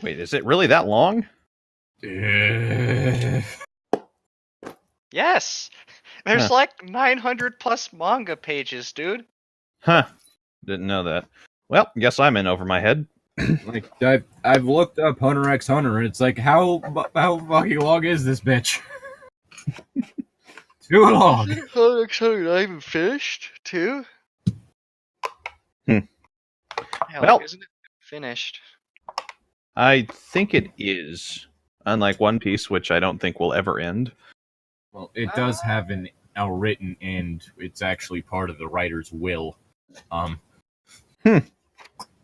Wait, is it really that long? Yes! There's like 900 plus manga pages, dude. Huh. Didn't know that. Well, guess I'm in over my head. Like, I've looked up Hunter x Hunter, and it's like, how fucking long is this bitch? Too long. Hunter x Hunter not even finished, too? Hell, Well, isn't it finished? I think it is. Unlike One Piece, which I don't think will ever end. Well, it does have a written end. It's actually part of the writer's will.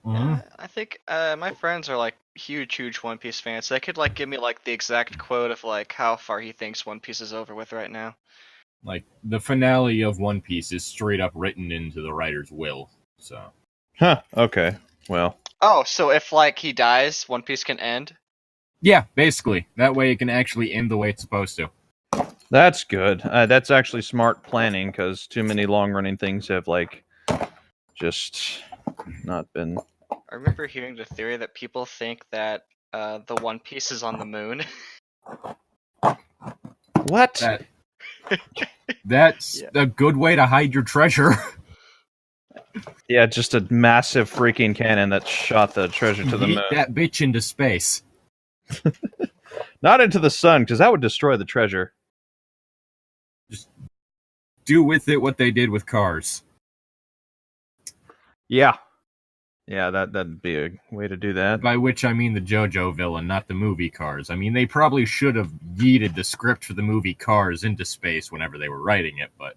Yeah, I think my friends are like huge One Piece fans. So they could like give me like the exact quote of like how far he thinks One Piece is over with right now. Like, the finale of One Piece is straight up written into the writer's will. So. Huh, okay. Well. Oh, so if like he dies, One Piece can end? Yeah, basically. That way it can actually end the way it's supposed to. That's good. That's actually smart planning, because too many long-running things have, like, just not been... I remember hearing the theory that people think that the One Piece is on the moon. What? That's a good way to hide your treasure. Yeah, just a massive freaking cannon that shot the treasure to the moon. Yeet that bitch into space. Not into the sun, because that would destroy the treasure. Just do with it what they did with Cars. Yeah. Yeah, that'd be a way to do that. By which I mean the JoJo villain, not the movie Cars. I mean, they probably should have yeeted the script for the movie Cars into space whenever they were writing it, but...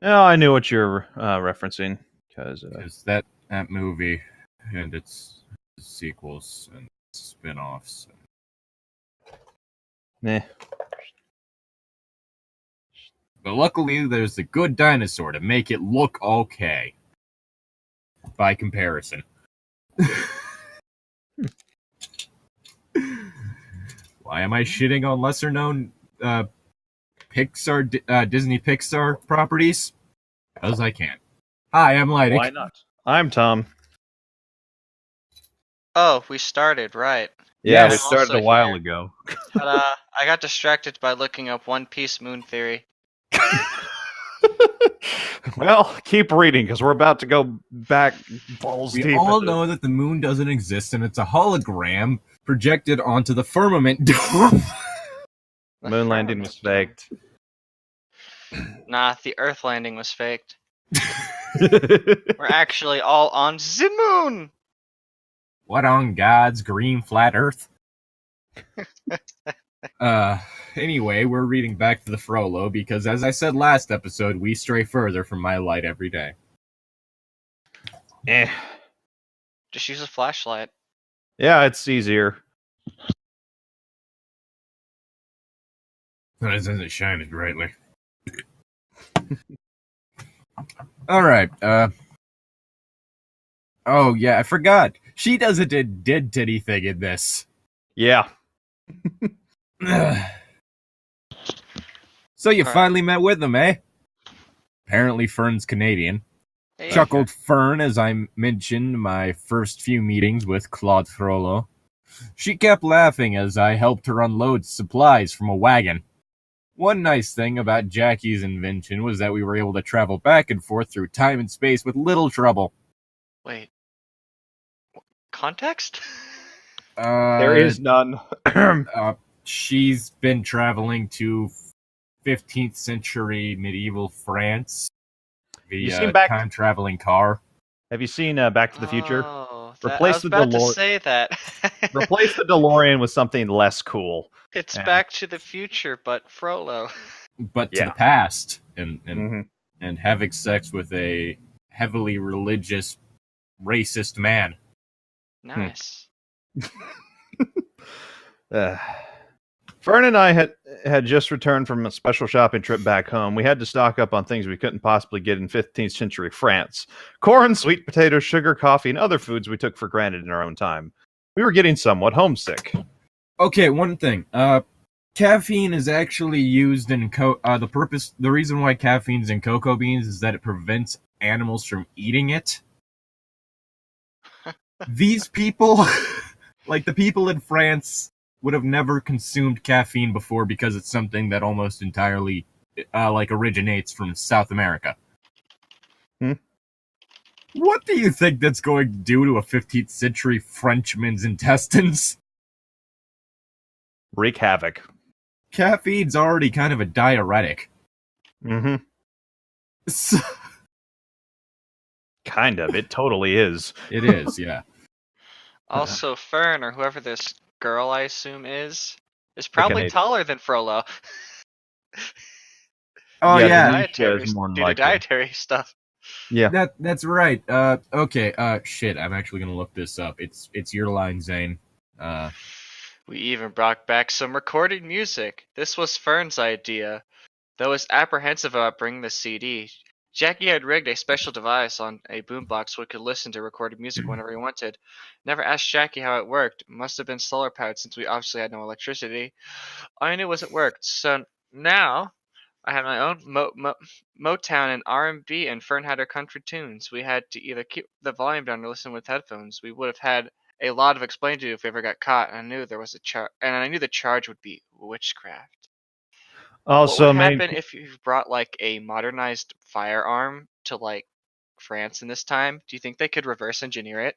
No, I knew what you're referencing, because... that movie and its sequels and spin-offs... Meh. But luckily, there's a good dinosaur to make it look okay. By comparison. Why am I shitting on lesser-known Disney Pixar properties? Because I can. Hi, I'm Llytic. Why not? I'm Tom. Oh, we started, right. Yeah, Yes. we started a while ago. But I got distracted by looking up One Piece moon theory. Well, keep reading, because we're about to go back balls deep. We all know that the moon doesn't exist and it's a hologram projected onto the firmament dome. Moon landing was faked. Nah, the Earth landing was faked. We're actually all on the moon! What on God's green flat earth? Anyway, we're reading back to the Frollo because, as I said last episode, we stray further from my light every day. Just use a flashlight. Yeah, it's easier. It isn't shining brightly. Alright, oh, yeah, I forgot. She does a dead titty thing in this. Yeah. So you finally met with them, eh? Apparently Fern's Canadian. Hey, Chuckled Fern as I mentioned my first few meetings with Claude Frollo. She kept laughing as I helped her unload supplies from a wagon. One nice thing about Jackie's invention was that we were able to travel back and forth through time and space with little trouble. Wait. Context? There is none. She's been traveling to 15th century medieval France via time-traveling car. Have you seen Back to the Future? Oh, Replace I was the about to DeLorean. say that. Replace the DeLorean with something less cool. It's Back to the Future, but Frollo. But to the past, and having sex with a heavily religious, racist man. Nice. Fern and I had just returned from a special shopping trip back home. We had to stock up on things we couldn't possibly get in 15th century France. Corn, sweet potatoes, sugar, coffee, and other foods we took for granted in our own time. We were getting somewhat homesick. Okay, one thing. Caffeine is actually used in the reason why caffeine's in cocoa beans is that it prevents animals from eating it. These people Like, the people in France would have never consumed caffeine before because it's something that almost entirely, originates from South America. What do you think that's going to do to a 15th century Frenchman's intestines? Wreak havoc. Caffeine's already kind of a diuretic. Mm-hmm. So, Kind of. It totally is. it is, yeah. Also, Fern, or whoever this girl I assume is probably Canadian. taller than Frollo. Oh, yeah. Dietary, is more than due to likely. dietary stuff. Yeah. That's right. Okay, shit, I'm actually gonna look this up. It's your line, Zane. We even brought back some recorded music. This was Fern's idea. Though he was apprehensive about bringing the CD, Jackie had rigged a special device on a boombox so he could listen to recorded music whenever he wanted. Never asked Jackie how it worked. Must have been solar powered since we obviously had no electricity. All I knew was it worked. So now I had my own Motown and R&B, and Fern had her country tunes. We had to either keep the volume down or listen with headphones. We would have had a lot of explaining to do if we ever got caught. And I knew there was a charge, and I knew the charge would be witchcraft. Also, what would happen if you brought like a modernized firearm to like France in this time? Do you think they could reverse engineer it?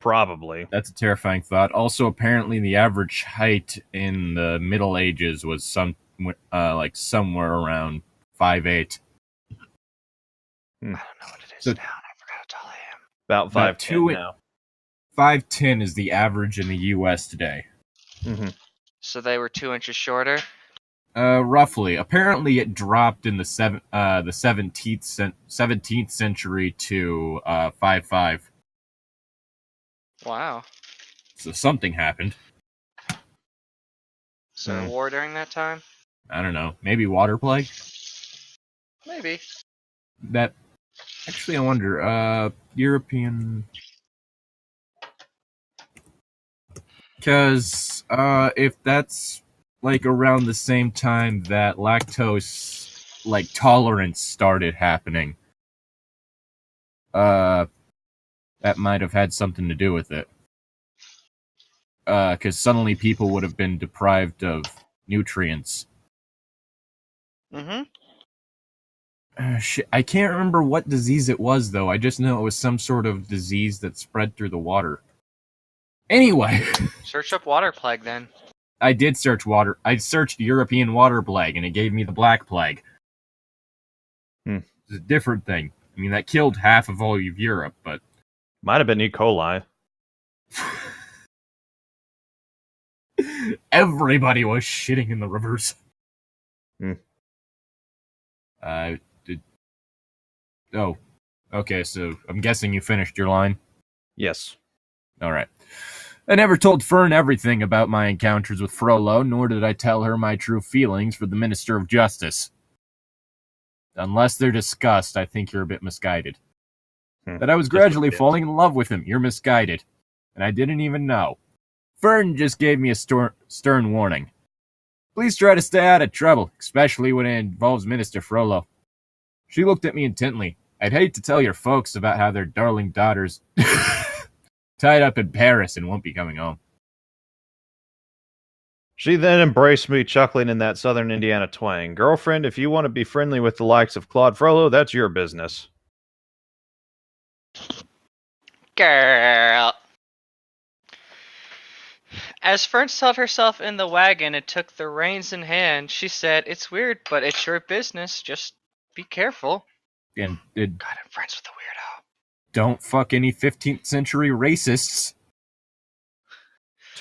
probably. That's a terrifying thought. Also, apparently, the average height in the Middle Ages was somewhere around 5'8". I don't know what it is So- now. And I forgot how tall I am. About 5'2" 2 now. 5'10" is the average in the U.S. today. Mm-hmm. So they were 2 inches shorter. Roughly. Apparently, it dropped in the 17th century to 5'5". Wow. So something happened. So a war during that time? I don't know. Maybe water plague? Maybe. That. Actually, I wonder. European. Because if that's like around the same time that lactose like tolerance started happening, that might have had something to do with it. Because suddenly people would have been deprived of nutrients. Mm-hmm. Shit, I can't remember what disease it was, though. I just know it was some sort of disease that spread through the water. Anyway, Search up water plague then. I did search water. I searched European water plague, and it gave me the Black Plague. It's a different thing. I mean, that killed half of all of Europe, but... Might have been E. coli. Everybody was shitting in the rivers. Oh, okay, so I'm guessing you finished your line? Yes. Alright. I never told Fern everything about my encounters with Frollo, nor did I tell her my true feelings for the Minister of Justice. Unless they're discussed, I think you're a bit misguided. That I was gradually falling in love with him, you're misguided. And I didn't even know. Fern just gave me a stern warning. Please try to stay out of trouble, especially when it involves Minister Frollo. She looked at me intently. I'd hate to tell your folks about how their darling daughter's tied up in Paris and won't be coming home. She then embraced me, chuckling in that southern Indiana twang. Girlfriend, if you want to be friendly with the likes of Claude Frollo, that's your business. Girl. As Fern settled herself in the wagon and took the reins in hand, she said, "It's weird, but it's your business. Just be careful." And God, I'm friends with the weirdo. don't fuck any 15th century racists.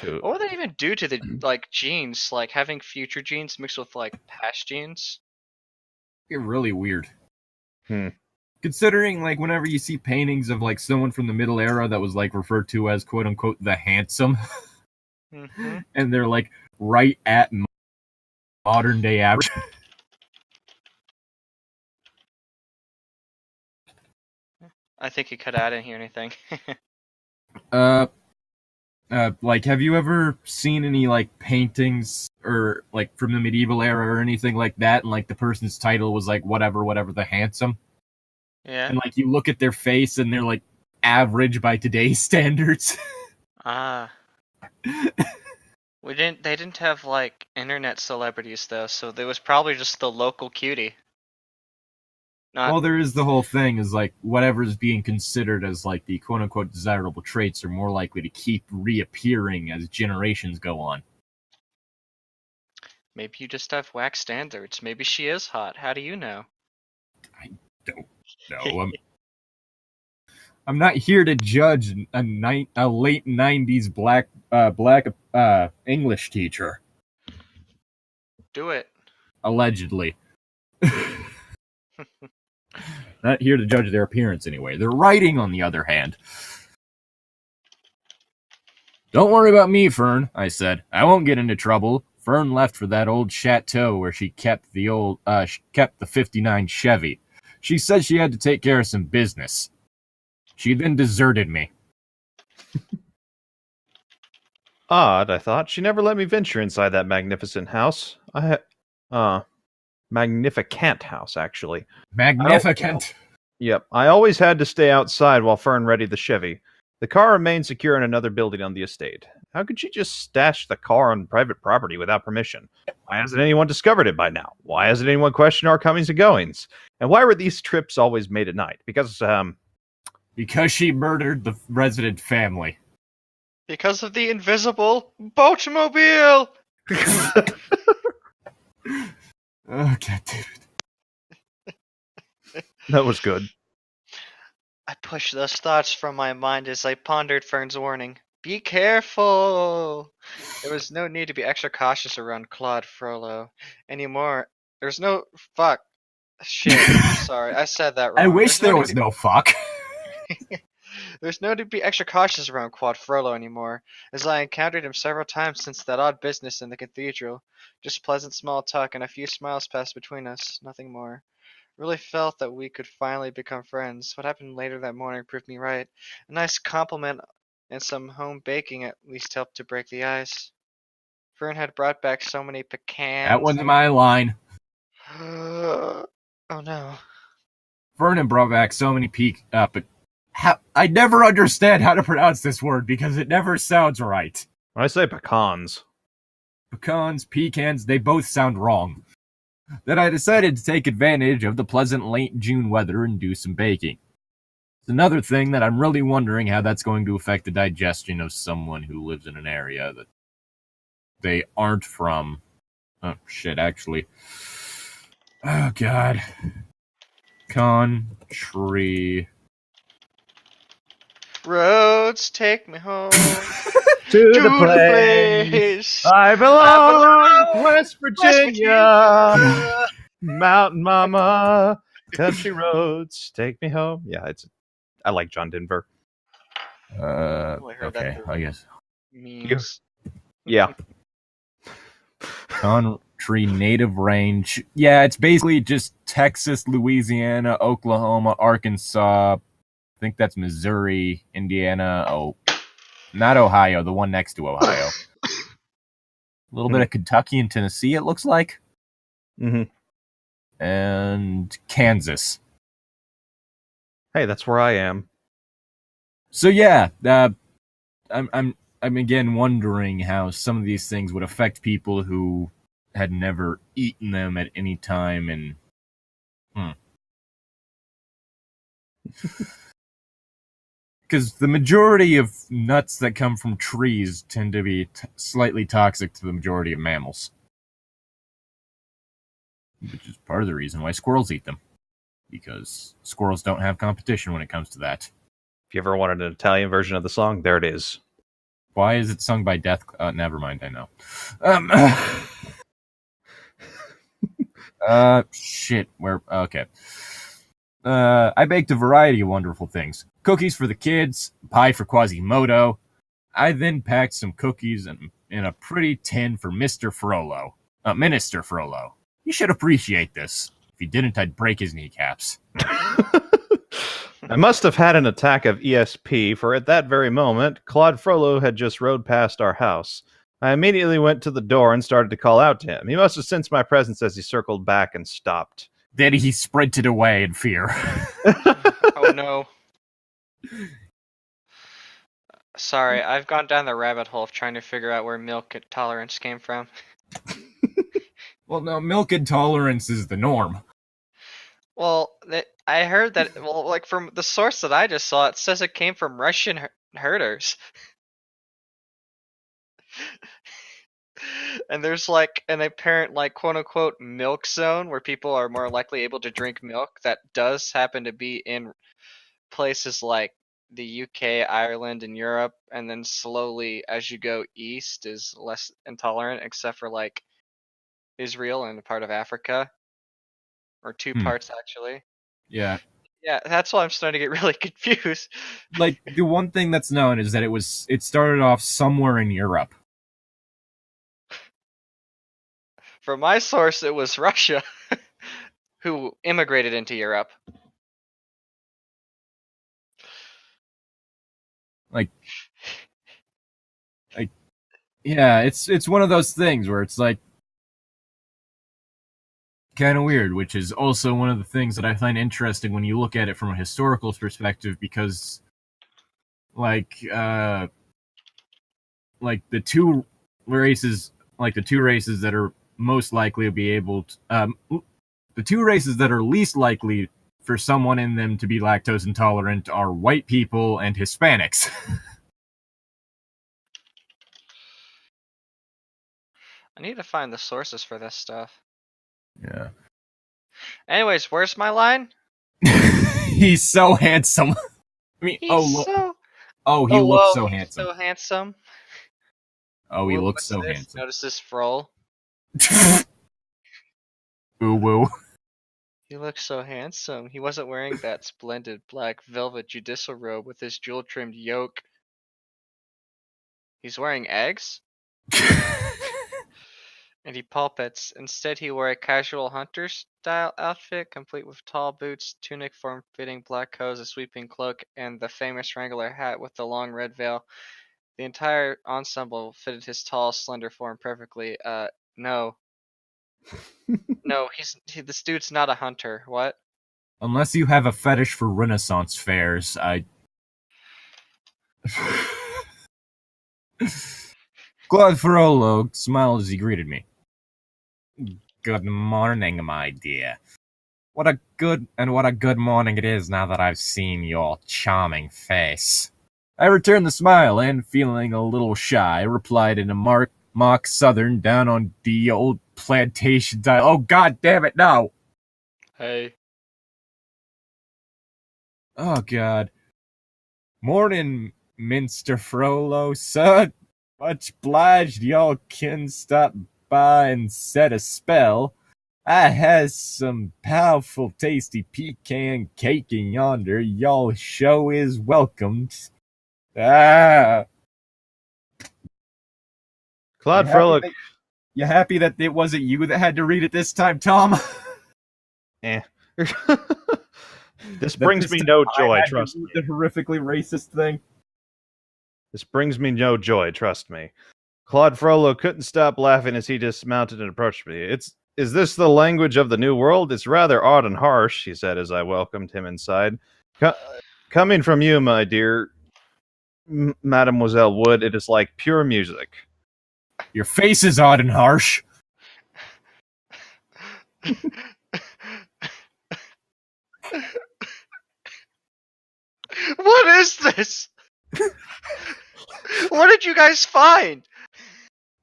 What would that even do to the like genes? Like having future genes mixed with like past genes? You're really weird. Considering, like, whenever you see paintings of, like, someone from the Middle Era that was, like, referred to as, quote-unquote, the handsome, and they're, like, right at modern-day average. I think you could add in here anything. Like, have you ever seen any, like, paintings, or, like, from the medieval era or anything like that, and, like, the person's title was, like, whatever, the handsome? Yeah. And, like, you look at their face, and they're, like, average by today's standards. Ah. They didn't have, like, internet celebrities, though, so there was probably just the local cutie. Well, there is the whole thing is like whatever's being considered as like the quote unquote desirable traits are more likely to keep reappearing as generations go on. Maybe you just have whack standards. Maybe she is hot. How do you know? I don't know. I'm not here to judge a late '90s black English teacher. Do it. Allegedly. Not here to judge their appearance anyway. Their writing, on the other hand. Don't worry about me, Fern, I said. I won't get into trouble. Fern left for that old chateau where she kept the 59 Chevy. She said she had to take care of some business. She then deserted me. Odd, I thought. She never let me venture inside that magnificent house. Magnificent house, actually. Magnificent. Yep. I always had to stay outside while Fern readied the Chevy. The car remained secure in another building on the estate. How could she just stash the car on private property without permission? Why hasn't anyone discovered it by now? Why hasn't anyone questioned our comings and goings? And why were these trips always made at night? Because she murdered the resident family. Because of the invisible boatmobile! Oh, God, dude. That was good. I pushed those thoughts from my mind as I pondered Fern's warning. Be careful! There was no need to be extra cautious around Claude Frollo anymore. There's no... Fuck. Shit. Sorry, I said that wrong. I wish there was no fuck. There's no need to be extra cautious around Claude Frollo anymore, as I encountered him several times since that odd business in the cathedral. Just pleasant small talk and a few smiles passed between us, nothing more. Really felt that we could finally become friends. What happened later that morning proved me right. A nice compliment and some home baking at least helped to break the ice. Fern had brought back so many pecans. That wasn't my line. Oh no. Vernon brought back so many I never understand how to pronounce this word because it never sounds right. When I say pecans. Pecans, pecans, they both sound wrong. Then I decided to take advantage of the pleasant late June weather and do some baking. It's another thing that I'm really wondering how that's going to affect the digestion of someone who lives in an area that they aren't from. Oh, shit, actually. Oh, God. Country. Roads take me home to the place I belong, West Virginia. Mountain Mama, country roads take me home. Yeah, I like John Denver. Okay, I guess. Memes. Yeah. Country native range. Yeah, it's basically just Texas, Louisiana, Oklahoma, Arkansas. I think that's Missouri, Indiana. Oh, not Ohio, the one next to Ohio. A little bit of Kentucky and Tennessee, it looks like. Mm-hmm. And Kansas. Hey, that's where I am. So yeah, I'm again wondering how some of these things would affect people who had never eaten them at any time, and because the majority of nuts that come from trees tend to be slightly toxic to the majority of mammals. Which is part of the reason why squirrels eat them. Because squirrels don't have competition when it comes to that. If you ever wanted an Italian version of the song, there it is. Why is it sung by Death? Never mind, I know. Shit, where... Okay. I baked a variety of wonderful things. Cookies for the kids, pie for Quasimodo. I then packed some cookies in a pretty tin for Mr. Frollo. Minister Frollo. You should appreciate this. If you didn't, I'd break his kneecaps. I must have had an attack of ESP, for at that very moment, Claude Frollo had just rode past our house. I immediately went to the door and started to call out to him. He must have sensed my presence as he circled back and stopped. Then he sprinted away in fear. Oh no. Sorry, I've gone down the rabbit hole of trying to figure out where milk intolerance came from. Well, no, milk intolerance is the norm. Well, I heard that. Well, like from the source that I just saw, it says it came from Russian herders. And there's like an apparent like quote unquote milk zone where people are more likely able to drink milk that does happen to be in places like the UK, Ireland, and Europe, and then slowly as you go east is less intolerant, except for like Israel and a part of Africa, or two parts actually. Yeah. Yeah, that's why I'm starting to get really confused. Like, the one thing that's known is that it started off somewhere in Europe. From my source, it was Russia who immigrated into Europe. Like, yeah, it's one of those things where it's like kind of weird, which is also one of the things that I find interesting when you look at it from a historical perspective, because like the two races that are most likely to be able to, the two races that are least likely for someone in them to be lactose intolerant are white people and Hispanics. I need to find the sources for this stuff. Yeah. Anyways, where's my line? He's so handsome. I mean, He looks so handsome. So handsome. Oh, he looks What's so this? handsome. Notice this Frollo. Ooh woo. He looks so handsome. He wasn't wearing that splendid black velvet judicial robe with his jewel-trimmed yoke. He's wearing eggs? And he pulpits. Instead, he wore a casual hunter-style outfit, complete with tall boots, tunic, form-fitting black hose, a sweeping cloak, and the famous Wrangler hat with the long red veil. The entire ensemble fitted his tall, slender form perfectly. No. No, this dude's not a hunter. What? Unless you have a fetish for Renaissance fairs, Claude Frollo smiled as he greeted me. Good morning, my dear. What a good morning it is now that I've seen your charming face. I returned the smile and, feeling a little shy, replied in a mock southern down on the old plantation style. Oh, god damn it, no! Hey. Oh, god. Morning, Minster Frollo, son. Much obliged y'all can stop by and set a spell. I has some powerful tasty pecan cake in yonder. Y'all show is welcomed. Ah. Claude Frollo. You happy that it wasn't you that had to read it this time, Tom? Eh. This brings me no joy, trust me. The horrifically racist thing. This brings me no joy, trust me. Claude Frollo couldn't stop laughing as he dismounted and approached me. Is this the language of the New World? It's rather odd and harsh, he said as I welcomed him inside. Coming from you, my dear Mademoiselle Wood, it is like pure music. Your face is odd and harsh. What is this? What did you guys find?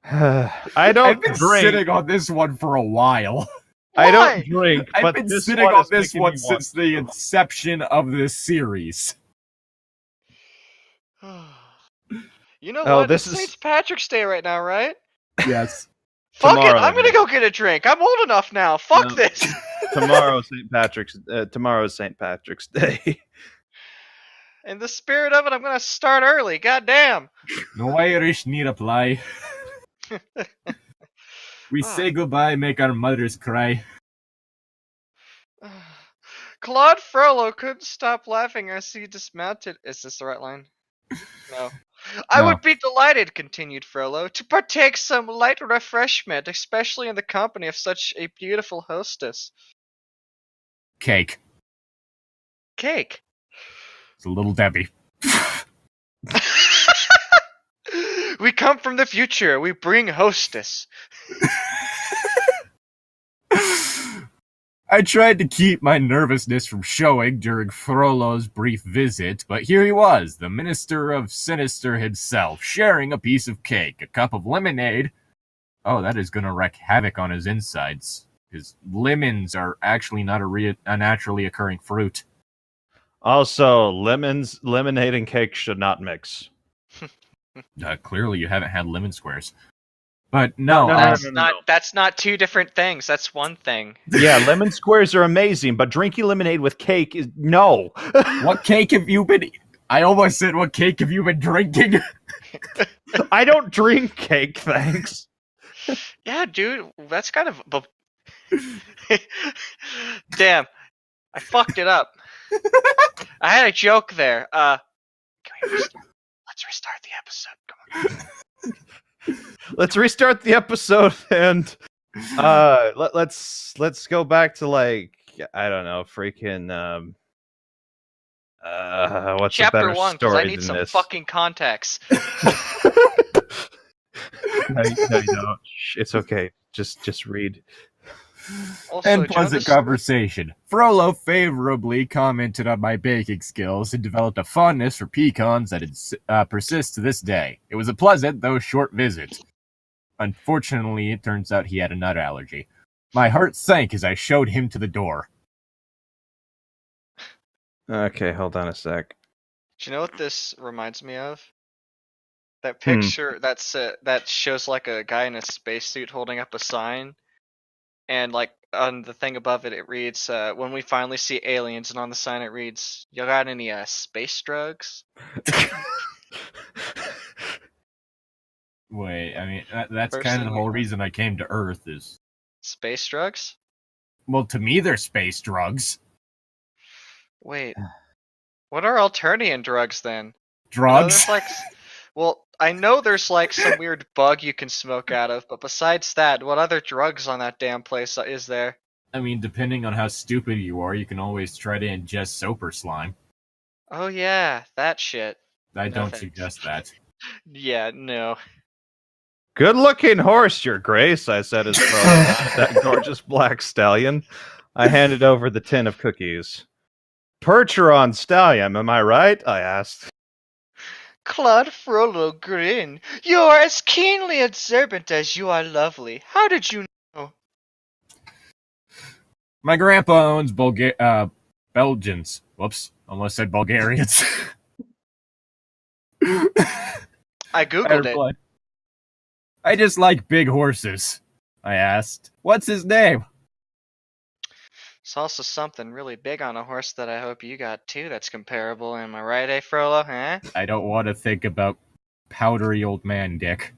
I don't I've been drink. sitting on this one for a while. I don't drink, I've but been this sitting one on is this making one me since want the to. inception of this series. You know Oh, what? this It's is- St. Patrick's Day right now, right? Yes. Fuck it! Tomorrow, I'm gonna go get a drink. I'm old enough now. Fuck No. this. Tomorrow's St. Patrick's Day. In the spirit of it, I'm gonna start early. Goddamn. No Irish need apply. We say goodbye, make our mothers cry. Claude Frollo couldn't stop laughing as he dismounted. Is this the right line? No. I No. would be delighted, continued Frollo, to partake some light refreshment, especially in the company of such a beautiful hostess. Cake. Cake. It's a little Debbie. We come from the future. We bring hostess. I tried to keep my nervousness from showing during Frollo's brief visit, but here he was, the Minister of Sinister himself, sharing a piece of cake, a cup of lemonade. Oh, that is going to wreak havoc on his insides, because lemons are actually not a naturally occurring fruit. Also, lemonade and cake should not mix. Clearly, you haven't had lemon squares. But no, That's not two different things. That's one thing. Yeah, lemon squares are amazing, but drinking lemonade with cake is no. What cake have you been? I almost said, what cake have you been drinking? I don't drink cake, thanks. Yeah, dude, that's kind of. Damn, I fucked it up. I had a joke there. Let's restart the episode. Come on. Let's restart the episode and let's go back to like I don't know, freaking what's Chapter a better 1, because story I need than some this? fucking context. No, it's okay. Just read. Also, And pleasant conversation. Frollo favorably commented on my baking skills and developed a fondness for pecans that persists to this day. It was a pleasant, though short visit. Unfortunately, it turns out he had a nut allergy. My heart sank as I showed him to the door. Okay, hold on a sec. Do you know what this reminds me of? That picture that shows like a guy in a spacesuit holding up a sign. And like on the thing above it, it reads, "When we finally see aliens," and on the sign it reads, "You got any space drugs?" Wait, I mean, that's kind of the whole reason I came to Earth is... Space drugs? Well, to me, they're space drugs. Wait, what are Alternian drugs then? Drugs? I know there's like some weird bug you can smoke out of, but besides that, what other drugs on that damn place is there? I mean, depending on how stupid you are, you can always try to ingest soap or slime. Oh yeah, that shit. I don't suggest that. Yeah, no. Good-looking horse, Your Grace, I said as that gorgeous black stallion. I handed over the tin of cookies. Percheron stallion, am I right? I asked. Claude Frollo grinned. You are as keenly observant as you are lovely. How did you know? My grandpa owns Belgians. Whoops, almost said Bulgarians. I googled it. I just like big horses. I asked, "What's his name?" There's also something really big on a horse that I hope you got too that's comparable. Am I right, Frollo? Huh? I don't want to think about powdery old man Dick.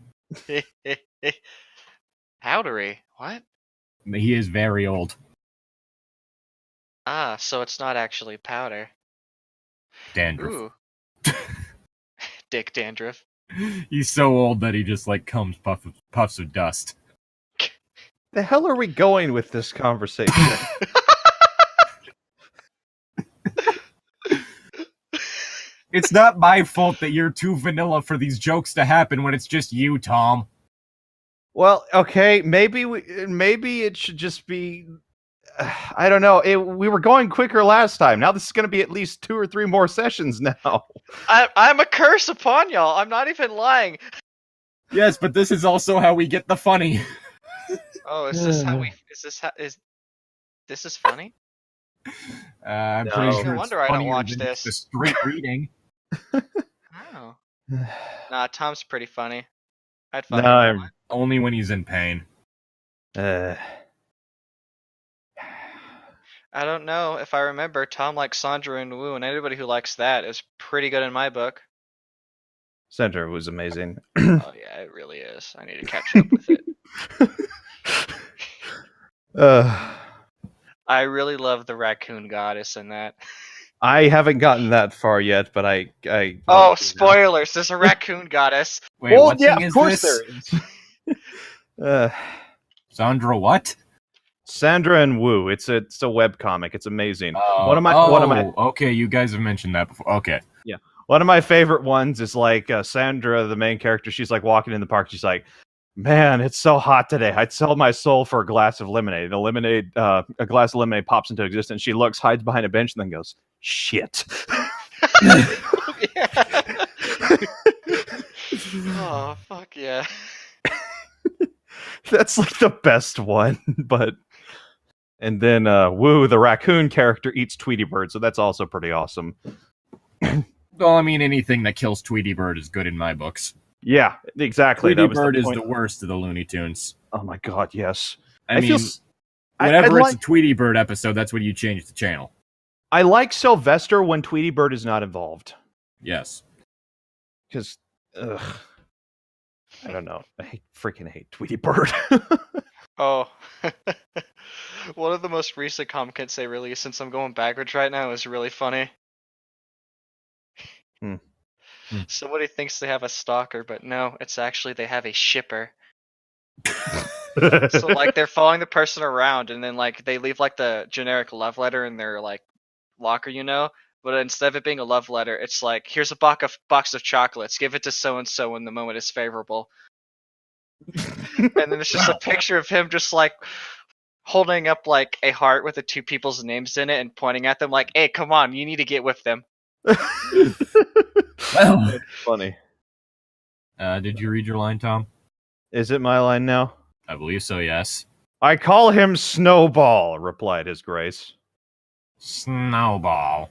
Powdery? What? He is very old. Ah, so it's not actually powder. Dandruff. Ooh. Dick dandruff. He's so old that he just like comes puffs of dust. The hell are we going with this conversation? It's not my fault that you're too vanilla for these jokes to happen when it's just you, Tom. Well, okay, maybe it should just be. I don't know. We were going quicker last time. Now this is going to be at least 2 or 3 more sessions now. I'm a curse upon y'all. I'm not even lying. Yes, but this is also how we get the funny. Oh, is this how we? Is this funny? I'm No. pretty sure. No wonder I don't watch than this. The straight reading. Oh. Nah, Tom's pretty funny. I'd fucking No, Only when he's in pain. uh, I don't know. If I remember, Tom likes Sandra and Wu, and anybody who likes that is pretty good in my book. Center was amazing. Oh yeah, it really is. I need to catch up with it. I really love the raccoon goddess in that. I haven't gotten that far yet, but I Oh, spoilers! There's a raccoon goddess. Wait, well, what yeah, thing of is course this? there is. Sandra, what? Sandra and Wu. It's a webcomic. It's amazing. What am I? Okay, you guys have mentioned that before. Okay. Yeah. One of my favorite ones is like Sandra, the main character. She's like walking in the park. She's like, "Man, it's so hot today. I'd sell my soul for a glass of lemonade." A glass of lemonade pops into existence. She looks, hides behind a bench, and then goes, "Shit." Oh, fuck yeah. That's like the best one. And then Woo, the raccoon character, eats Tweety Bird, so that's also pretty awesome. Well, I mean, anything that kills Tweety Bird is good in my books. Yeah, exactly. Tweety Bird is the worst of the Looney Tunes. Oh my god, yes. I mean, whenever it's a Tweety Bird episode, that's when you change the channel. I like Sylvester when Tweety Bird is not involved. Yes. Because, I don't know. I freaking hate Tweety Bird. Oh. One of the most recent comics they released, since I'm going backwards right now, is really funny. Somebody thinks they have a stalker, but no, it's actually they have a shipper. So like they're following the person around, and then like they leave like the generic love letter in their like locker, you know. But instead of it being a love letter, it's like, here's a box of chocolates. Give it to so and so when the moment is favorable. And then it's just a picture of him just like holding up like a heart with the two people's names in it and pointing at them like, "Hey, come on, you need to get with them." Well, funny. Did you read your line, Tom? Is it my line now? I believe so, yes. "I call him Snowball," replied His Grace. Snowball.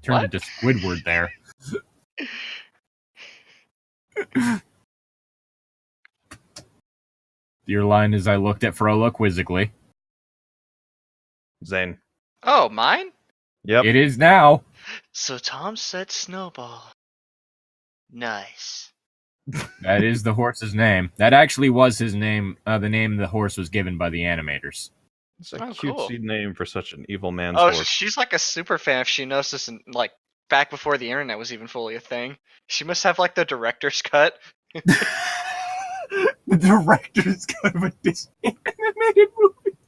Turned into Squidward there. Your line is, "I looked at Frollo quizzically." Zane. Oh, mine? Yep. It is now. So Tom said Snowball. Nice. That is the horse's name. That actually was his name, the name the horse was given by the animators. It's a Cool. cutesy name for such an evil man's Oh, horse. she's like a super fan if she knows this, and like back before the internet was even fully a thing. She must have like the director's cut. The director's cut of a Disney animated movie.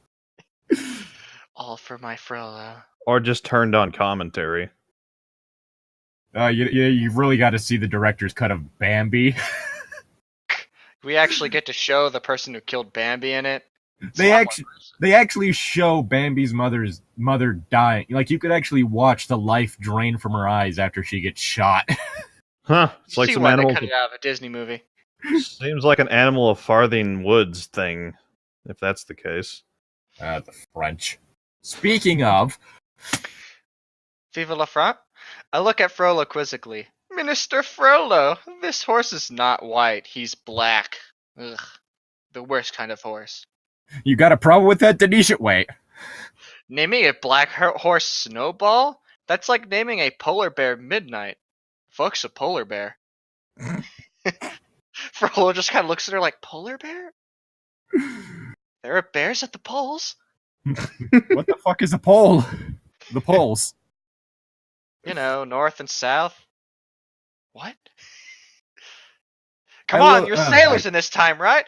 All for my Frollo. Or just turned on commentary. You've really got to see the director's cut of Bambi. We actually get to show the person who killed Bambi in it. They actually show Bambi's mother dying. Like, you could actually watch the life drain from her eyes after she gets shot. Huh. It's like See some why they animals. cut it out of a Disney movie. Seems like an Animal of Farthing Woods thing, if that's the case. The French. Speaking of... Viva la France? I look at Frollo quizzically. Minister Frollo, this horse is not white, he's black. Ugh. The worst kind of horse. You got a problem with that, Denisha? Wait. Naming a black horse Snowball? That's like naming a polar bear Midnight. Fuck's a polar bear. Frollo just kind of looks at her like, polar bear? There are bears at the poles. What the fuck is a pole? The poles. You know, north and south. What? Come on, you're sailors in this time, right?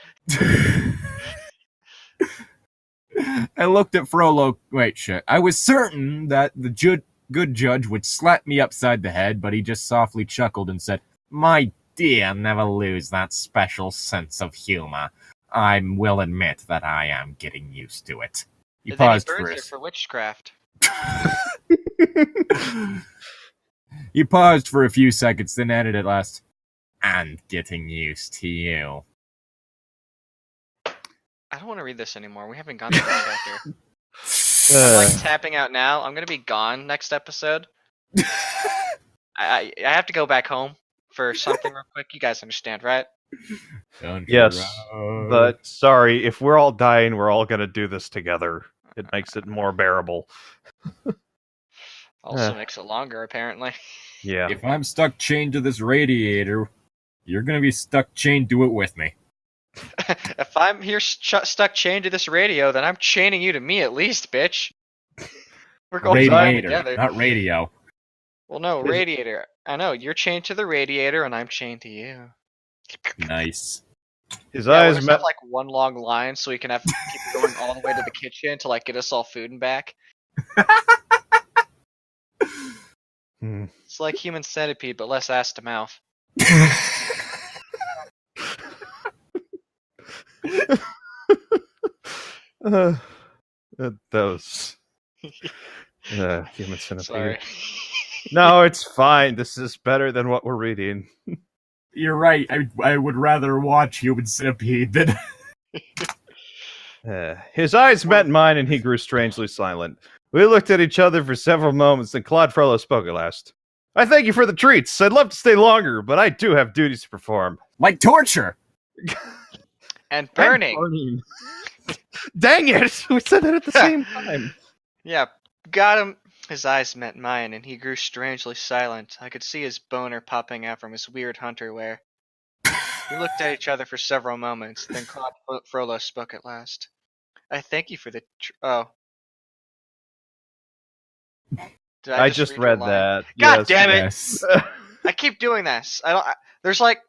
I looked at Frollo. Wait, shit. I was certain that the good judge would slap me upside the head, but he just softly chuckled and said, "My dear, never lose that special sense of humor. I will admit that I am getting used to it." He paused for witchcraft. He paused for a few seconds, then added at last, "And getting used to you." I don't want to read this anymore. We haven't gone to that chapter. I'm like tapping out now. I'm gonna be gone next episode. I have to go back home for something real quick. You guys understand, right? Yes, but sorry, if we're all dying, we're all gonna do this together. It makes it more bearable. Also makes it longer, apparently. Yeah. If I'm stuck chained to this radiator, you're gonna be stuck chained to it with me. If I'm here stuck chained to this radio, then I'm chaining you to me at least, bitch. We're going together. Not radio. Well, no, radiator. I know, you're chained to the radiator, and I'm chained to you. Nice. His Yeah, eyes we'll met. have, like one long line, so we can have to keep going all the way to the kitchen to like get us all food and back. It's like human centipede, but less ass to mouth. Those human centipede. Sorry. No, it's fine. This is better than what we're reading. You're right. I would rather watch Human Centipede than... His eyes met mine, and he grew strangely silent. We looked at each other for several moments, then Claude Frollo spoke at last. I thank you for the treats. I'd love to stay longer, but I do have duties to perform. Like torture! And burning. Dang it! We said that at the same time. Yeah, got him. His eyes met mine, and he grew strangely silent. I could see his boner popping out from his weird hunter wear. We looked at each other for several moments, then Claude Frollo spoke at last. I thank you for the... Oh. Did I just read that. God damn it! Yes. I keep doing this. There's like...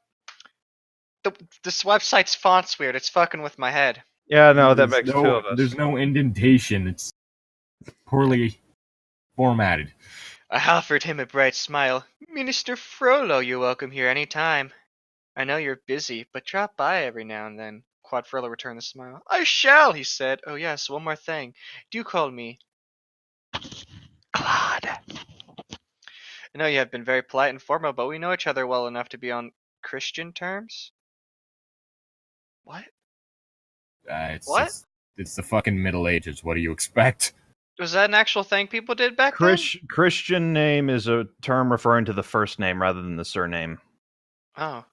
This website's font's weird. It's fucking with my head. Yeah, no, that makes two of us. There's no indentation. It's poorly formatted. I offered him a bright smile. Minister Frollo, you're welcome here any time. I know you're busy, but drop by every now and then. Quad Frollo returned the smile. I shall, he said. Oh yes, one more thing. Do call me Claude. I know you have been very polite and formal, but we know each other well enough to be on Christian terms? What? What? It's the fucking Middle Ages. What do you expect? Was that an actual thing people did back then? Christian name is a term referring to the first name rather than the surname. Oh.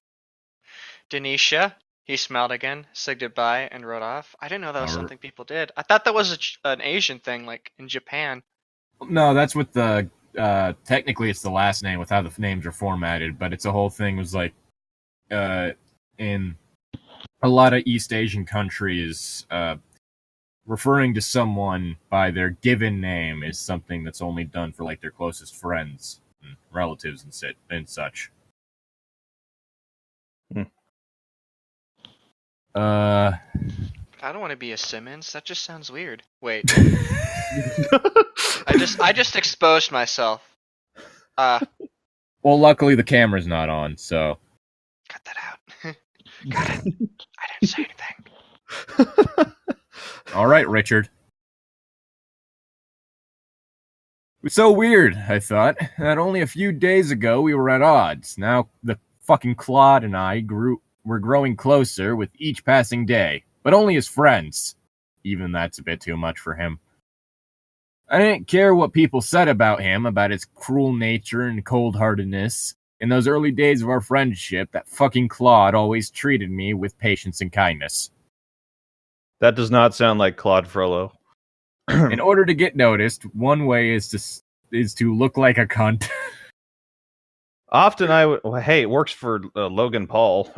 Denisha. He smiled again, said goodbye, and rode off. I didn't know that was something people did. I thought that was an Asian thing, like in Japan. No, that's what the... technically it's the last name with how the names are formatted, but it's a whole thing was like... in a lot of East Asian countries, referring to someone by their given name is something that's only done for like their closest friends and relatives and such. I don't want to be a Simmons. That just sounds weird. Wait. I just exposed myself. Well, luckily the camera's not on, so... Cut that out. Got it. I didn't say anything. All right, Richard. It was so weird, I thought, that only a few days ago we were at odds. Now the fucking Claude and I were growing closer with each passing day, but only as friends. Even that's a bit too much for him. I didn't care what people said about him, about his cruel nature and cold-heartedness. In those early days of our friendship, that fucking Claude always treated me with patience and kindness. That does not sound like Claude Frollo. In order to get noticed, one way is to look like a cunt. Often it works for Logan Paul.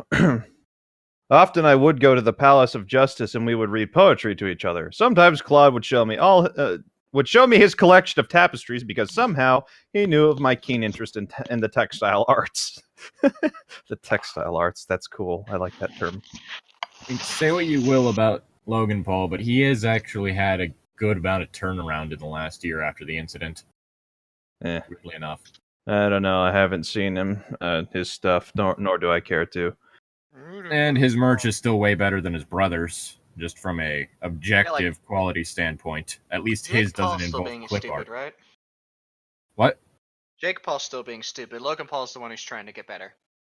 Often I would go to the Palace of Justice and we would read poetry to each other. Sometimes Claude would show me his collection of tapestries because somehow he knew of my keen interest in the textile arts. The textile arts, that's cool. I like that term. Say what you will about Logan Paul, but he has actually had a good amount of turnaround in the last year after the incident. Weirdly enough. I don't know. I haven't seen him, his stuff, nor do I care to. And his merch is still way better than his brother's, just from a objective quality standpoint. At least his doesn't involve clip art. Right? What? Jake Paul's still being stupid. Logan Paul's the one who's trying to get better.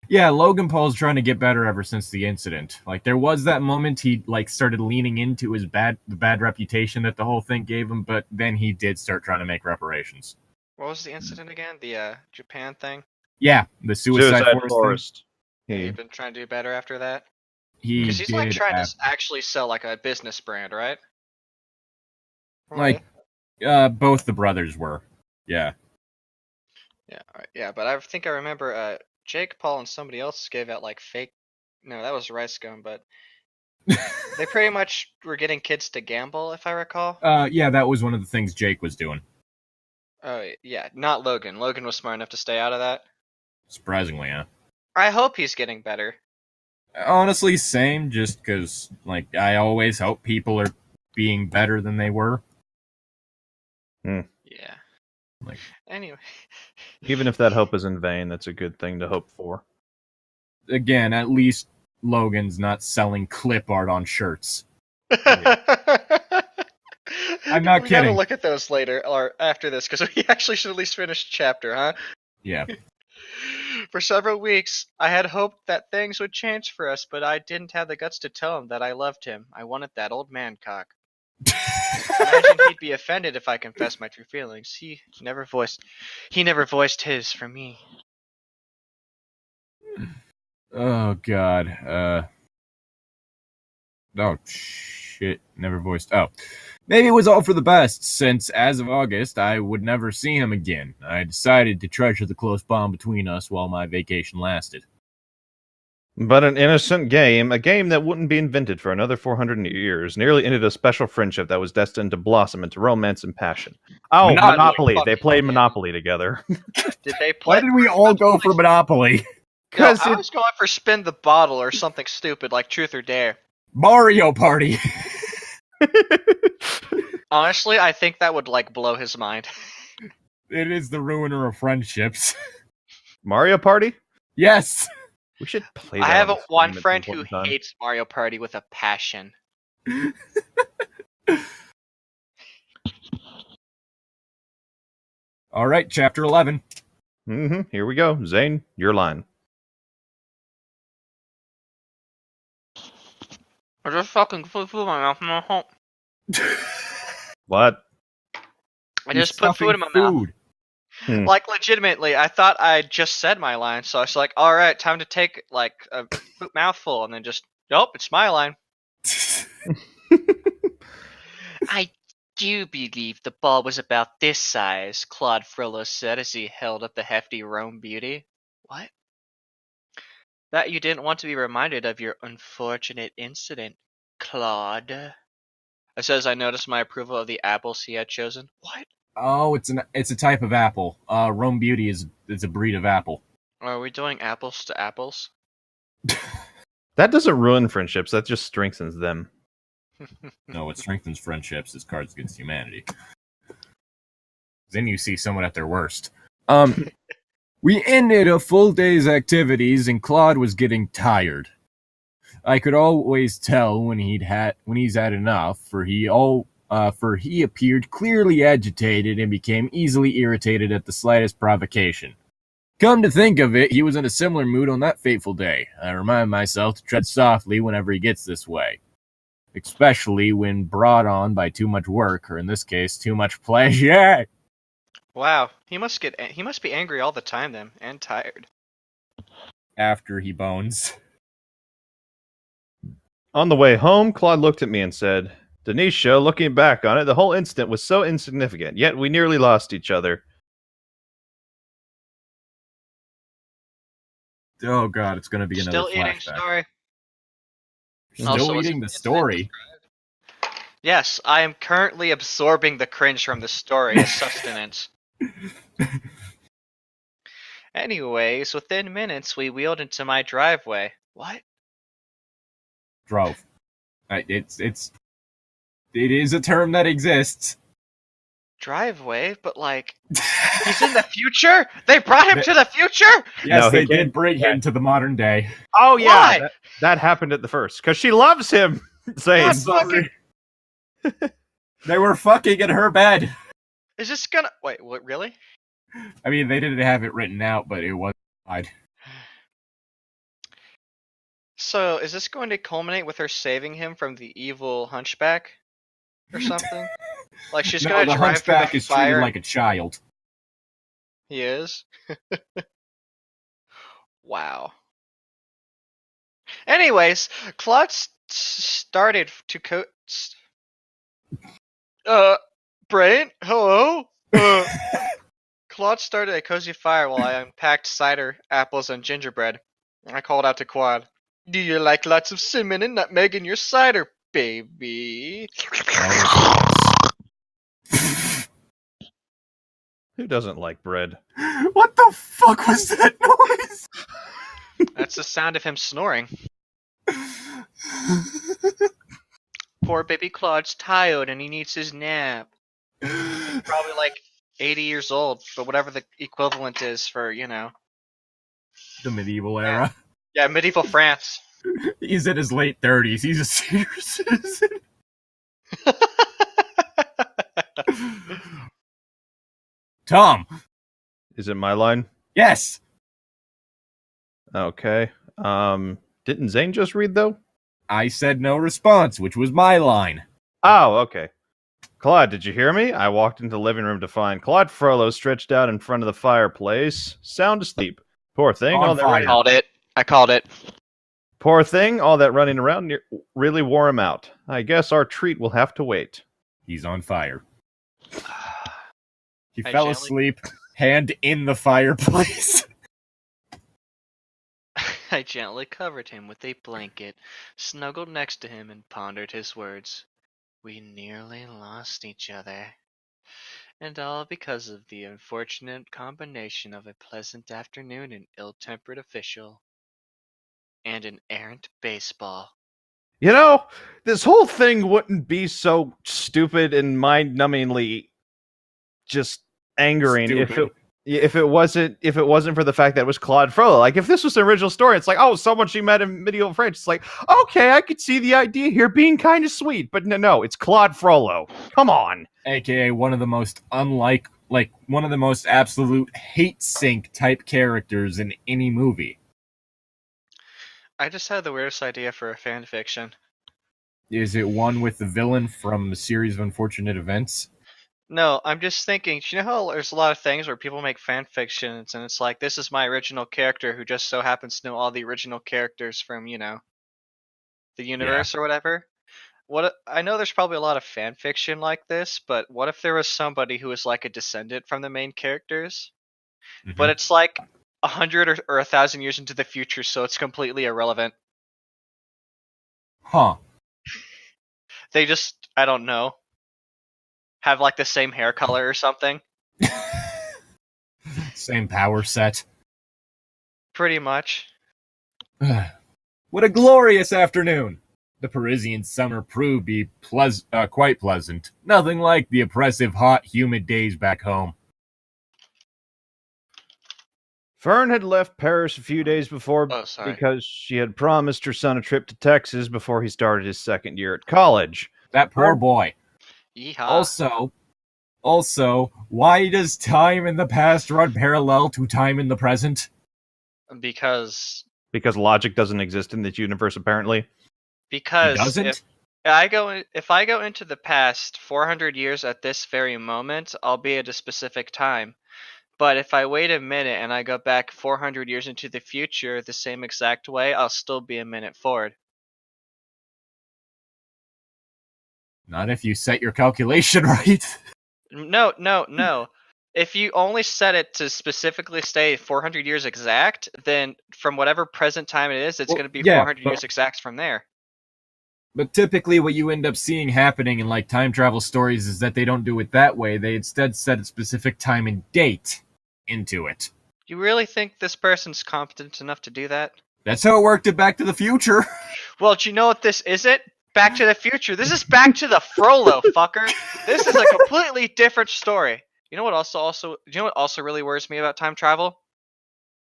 Yeah, Logan Paul's trying to get better ever since the incident. Like, there was that moment he, started leaning into the bad reputation that the whole thing gave him, but then he did start trying to make reparations. What was the incident again? The, Japan thing? Yeah, the suicide forest. He's been trying to do better after that? Because he's, trying to actually sell, a business brand, right? Both the brothers were. Yeah. Yeah, alright. Yeah, but I think I remember, Jake Paul and somebody else gave out fake. No, that was Rice Gum, but they pretty much were getting kids to gamble, if I recall. Yeah, that was one of the things Jake was doing. Oh yeah, not Logan. Logan was smart enough to stay out of that. Surprisingly, yeah. I hope he's getting better. Honestly, same. Just because, I always hope people are being better than they were. Yeah. Anyway. Even if that hope is in vain, that's a good thing to hope for. Again, at least Logan's not selling clip art on shirts. I'm not we kidding. gotta look at those later, or after this, because we actually should at least finish the chapter, huh? Yeah. For several weeks, I had hoped that things would change for us, but I didn't have the guts to tell him that I loved him. I wanted that old man cock. Imagine he'd be offended if I confessed my true feelings. He never voiced his for me. Oh God. Oh shit. Never voiced. Oh. Maybe it was all for the best, since as of August, I would never see him again. I decided to treasure the close bond between us while my vacation lasted. But an innocent game, a game that wouldn't be invented for another 400 years, nearly ended a special friendship that was destined to blossom into romance and passion. Oh, Monopoly. They played Monopoly together. Did they play? Why did we all go for Monopoly? No, I was going for spin the bottle or something stupid like Truth or Dare. Mario Party. Honestly, I think that would blow his mind. It is the ruiner of friendships. Mario Party? Yes. We should play that. I have on one stream at friend some who point in time. hates Mario Party with a passion. All right, chapter 11. Here we go. Zane, your line. I just fucking put food in my mouth. What? I just put food in my mouth. Like, legitimately, I thought I just said my line, so I was like, alright, time to take, a mouthful, and then just, nope, it's my line. I do believe the ball was about this size, Claude Frollo said as he held up the hefty Rome beauty. What? That you didn't want to be reminded of your unfortunate incident, Claude. I says I noticed my approval of the apples he had chosen. What? Oh, it's a type of apple. Rome Beauty is a breed of apple. Are we doing apples to apples? That doesn't ruin friendships. That just strengthens them. No, what strengthens friendships is Cards Against Humanity. Then you see someone at their worst. We ended a full day's activities, and Claude was getting tired. I could always tell when he's had enough, for he appeared clearly agitated and became easily irritated at the slightest provocation. Come to think of it, he was in a similar mood on that fateful day. I remind myself to tread softly whenever he gets this way, especially when brought on by too much work, or in this case, too much pleasure. Wow, he must be angry all the time then, and tired. After he bones. On the way home, Claude looked at me and said, Denisha, looking back on it, the whole incident was so insignificant, yet we nearly lost each other. Oh god, it's going to be another Still flashback. eating story. Still eating the story? Yes, I am currently absorbing the cringe from the story as sustenance. Anyways, within minutes, we wheeled into my driveway. What? Drove. It is a term that exists. Driveway? But he's in the future? They brought him to the future? Yes, No, they did bring him to the modern day. Oh, yeah. Why? That happened at the first. Because she loves him. Zane. Sorry. They were fucking in her bed. Is this gonna... Wait, what, really? I mean, they didn't have it written out, but it was odd. So, is this going to culminate with her saving him from the evil hunchback? Or something? She's No, gonna the drive through hunchback the is fire. treated like a child. He is? Wow. Anyways, Claude started to Brain? Hello? Claude started a cozy fire while I unpacked cider, apples, and gingerbread. I called out to Claude, do you like lots of cinnamon and nutmeg in your cider, baby? Who doesn't like bread? What the fuck was that noise? That's the sound of him snoring. Poor baby Claude's tired and he needs his nap. Probably 80 years old, but whatever the equivalent is for, The medieval era. Yeah, medieval France. He's in his late 30s. He's a senior citizen. Tom. Is it my line? Yes. Okay. Didn't Zane just read, though? I said no response, which was my line. Oh, okay. Claude, did you hear me? I walked into the living room to find Claude Frollo stretched out in front of the fireplace, sound asleep. Poor thing. On fire. I called it. Poor thing, all that running around really wore him out. I guess our treat will have to wait. He's on fire. He I fell gently- asleep, hand in the fireplace. I gently covered him with a blanket, snuggled next to him, and pondered his words. We nearly lost each other. And all because of the unfortunate combination of a pleasant afternoon, an ill-tempered official, and an errant baseball. You know, this whole thing wouldn't be so stupid and mind-numbingly just angering if it wasn't for the fact that it was Claude Frollo. Like, if this was the original story, it's like, oh, someone she met in medieval France. It's like, okay, I could see the idea here being kind of sweet, but no, it's Claude Frollo. Come on. AKA one of the most one of the most absolute hate sink type characters in any movie. I just had the weirdest idea for a fan fiction. Is it one with the villain from a series of unfortunate events? No, I'm just thinking, do you know how there's a lot of things where people make fan fictions and it's like, this is my original character who just so happens to know all the original characters from, the universe or whatever? I know there's probably a lot of fan fiction like this, but what if there was somebody who was like a descendant from the main characters? Mm-hmm. But it's like 100 or 1,000 years into the future, so it's completely irrelevant. Huh. They just, I don't know, have like the same hair color or something. Same power set. Pretty much. What a glorious afternoon! The Parisian summer proved to be quite pleasant. Nothing like the oppressive, hot, humid days back home. Fern had left Paris a few days before because she had promised her son a trip to Texas before he started his second year at college. That poor boy. Yeehaw. Also, why does time in the past run parallel to time in the present? Because logic doesn't exist in this universe, apparently. Because doesn't? if I go into the past 400 years at this very moment, I'll be at a specific time. But if I wait a minute and I go back 400 years into the future the same exact way, I'll still be a minute forward. Not if you set your calculation right. No. If you only set it to specifically stay 400 years exact, then from whatever present time it is, it's going to be 400 years exact from there. But typically what you end up seeing happening in like time travel stories is that they don't do it that way. They instead set a specific time and date into it. You really think this person's competent enough to do that? That's how it worked in Back to the Future. Well, do you know what this isn't? Back to the Future. This is Back to the Frollo, fucker. This is a completely different story. You know what also really worries me about time travel?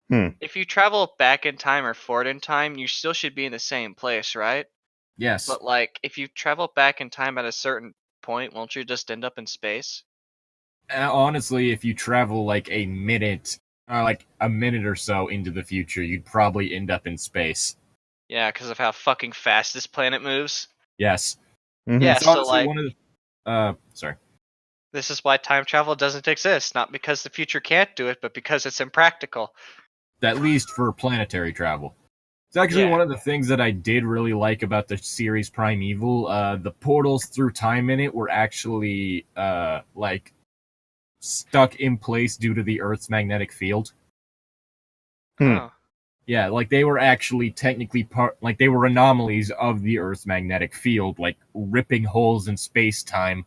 If you travel back in time or forward in time, you still should be in the same place, right? Yes. But like, if you travel back in time at a certain point, won't you just end up in space? Honestly, if you travel like a minute or so into the future, you'd probably end up in space. Yeah, because of how fucking fast this planet moves. Yes. Mm-hmm. Yeah, It's so honestly like, one of the, sorry. this is why time travel doesn't exist. Not because the future can't do it, but because it's impractical. At least for planetary travel. It's actually one of the things that I did really like about the series Primeval. The portals through time in it were actually like stuck in place due to the Earth's magnetic field. Huh. Yeah, like they were actually technically they were anomalies of the Earth's magnetic field, like ripping holes in space-time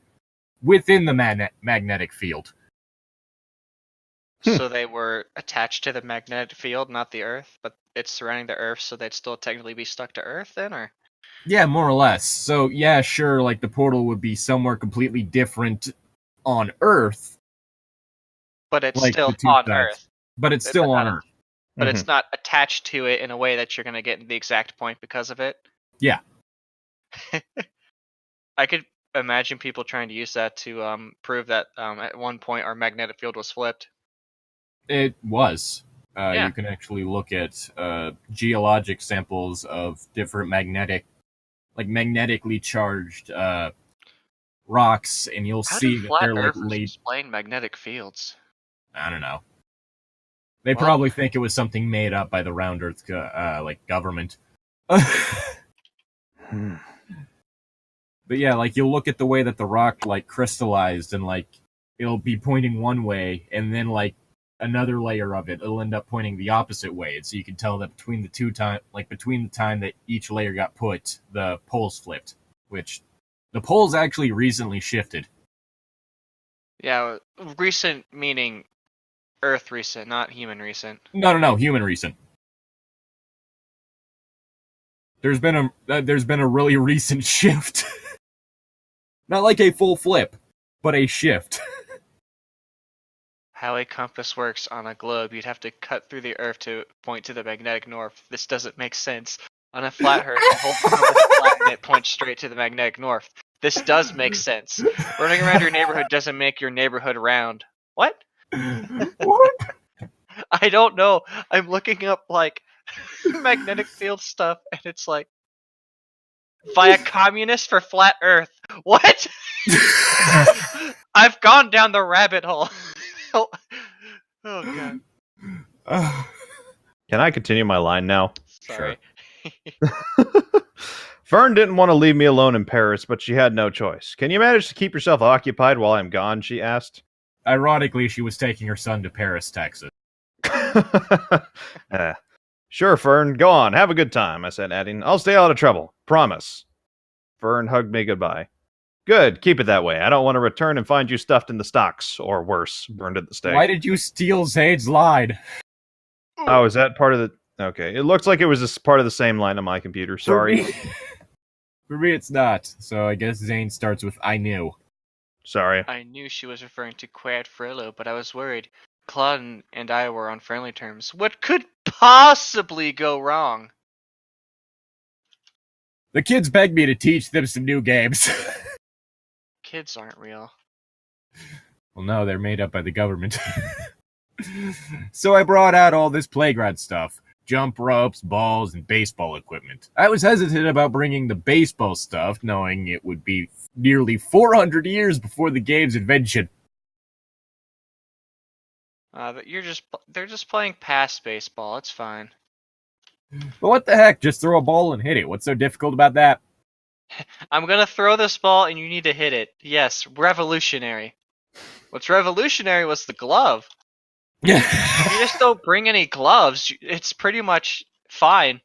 within the magnetic field. So they were attached to the magnetic field, not the Earth, but it's surrounding the Earth, so they'd still technically be stuck to Earth then, or? Yeah, more or less. So yeah, sure, like the portal would be somewhere completely different on Earth, but it's Like still the two on sides. Earth. But it's still on Earth. But it's not attached to it in a way that you're going to get the exact point because of it. Yeah. I could imagine people trying to use that to prove that at one point our magnetic field was flipped. It was. Yeah. You can actually look at geologic samples of different magnetically charged rocks, and you'll How see do that flat they're like earthers late. explain magnetic fields? I don't know. They Well- probably think it was something made up by the round Earth government. But yeah, like you'll look at the way that the rock like crystallized, and like it'll be pointing one way, and then like another layer of it'll end up pointing the opposite way. And so you can tell that between the time that each layer got put, the poles flipped. Which the poles actually recently shifted. Yeah, recent meaning Earth recent, not human recent. No, human recent. There's been a really recent shift. Not like a full flip, but a shift. How a compass works on a globe, you'd have to cut through the Earth to point to the magnetic north. This doesn't make sense. On a flat Earth, the whole compass flat and it points straight to the magnetic north. This does make sense. Running around your neighborhood doesn't make your neighborhood round. What? What? I don't know. I'm looking up like magnetic field stuff, and it's like via communist for flat Earth. What? I've gone down the rabbit hole. Oh god. Can I continue my line now? Sorry. Fern didn't want to leave me alone in Paris, but she had no choice. Can you manage to keep yourself occupied while I'm gone? She asked. Ironically, she was taking her son to Paris, Texas. Sure, Fern. Go on. Have a good time, I said, adding, I'll stay out of trouble. Promise. Fern hugged me goodbye. Good. Keep it that way. I don't want to return and find you stuffed in the stocks, or worse, burned at the stake. Why did you steal Zaid's line? Oh, is that part of the... Okay. It looks like it was just part of the same line on my computer. Sorry. For me, it's not. So I guess Zane starts with I knew. Sorry. I knew she was referring to Quad Frollo, but I was worried. Claude and I were on friendly terms. What could possibly go wrong? The kids begged me to teach them some new games. Kids aren't real. Well, no, they're made up by the government. So I brought out all this playground stuff. Jump ropes, balls, and baseball equipment. I was hesitant about bringing the baseball stuff, knowing it would be nearly 400 years before the game's invention. They're just playing past baseball. It's fine. But what the heck? Just throw a ball and hit it. What's so difficult about that? I'm gonna throw this ball and you need to hit it. Yes, revolutionary. What's revolutionary was the glove. Yeah. If you just don't bring any gloves, it's pretty much fine.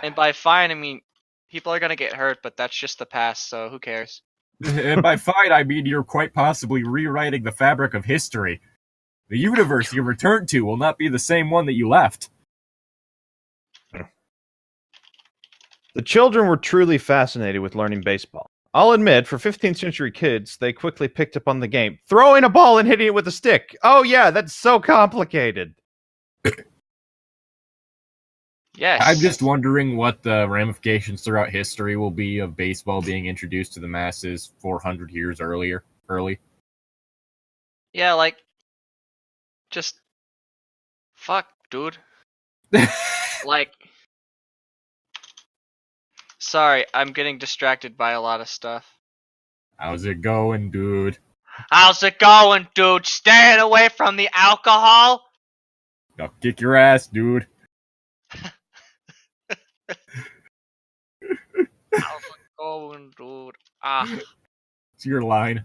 And by fine, I mean people are gonna get hurt, but that's just the past, so who cares? And by fine, I mean you're quite possibly rewriting the fabric of history. The universe you return to will not be the same one that you left. The children were truly fascinated with learning baseball. I'll admit, for 15th century kids, they quickly picked up on the game. Throwing a ball and hitting it with a stick. Oh yeah, that's so complicated. Yes. I'm just wondering what the ramifications throughout history will be of baseball being introduced to the masses 400 years early. Yeah, like just fuck, dude. Like sorry, I'm getting distracted by a lot of stuff. How's it going, dude? How's it going, dude? Staying away from the alcohol? I'll kick your ass, dude. How's it going, dude? It's your line.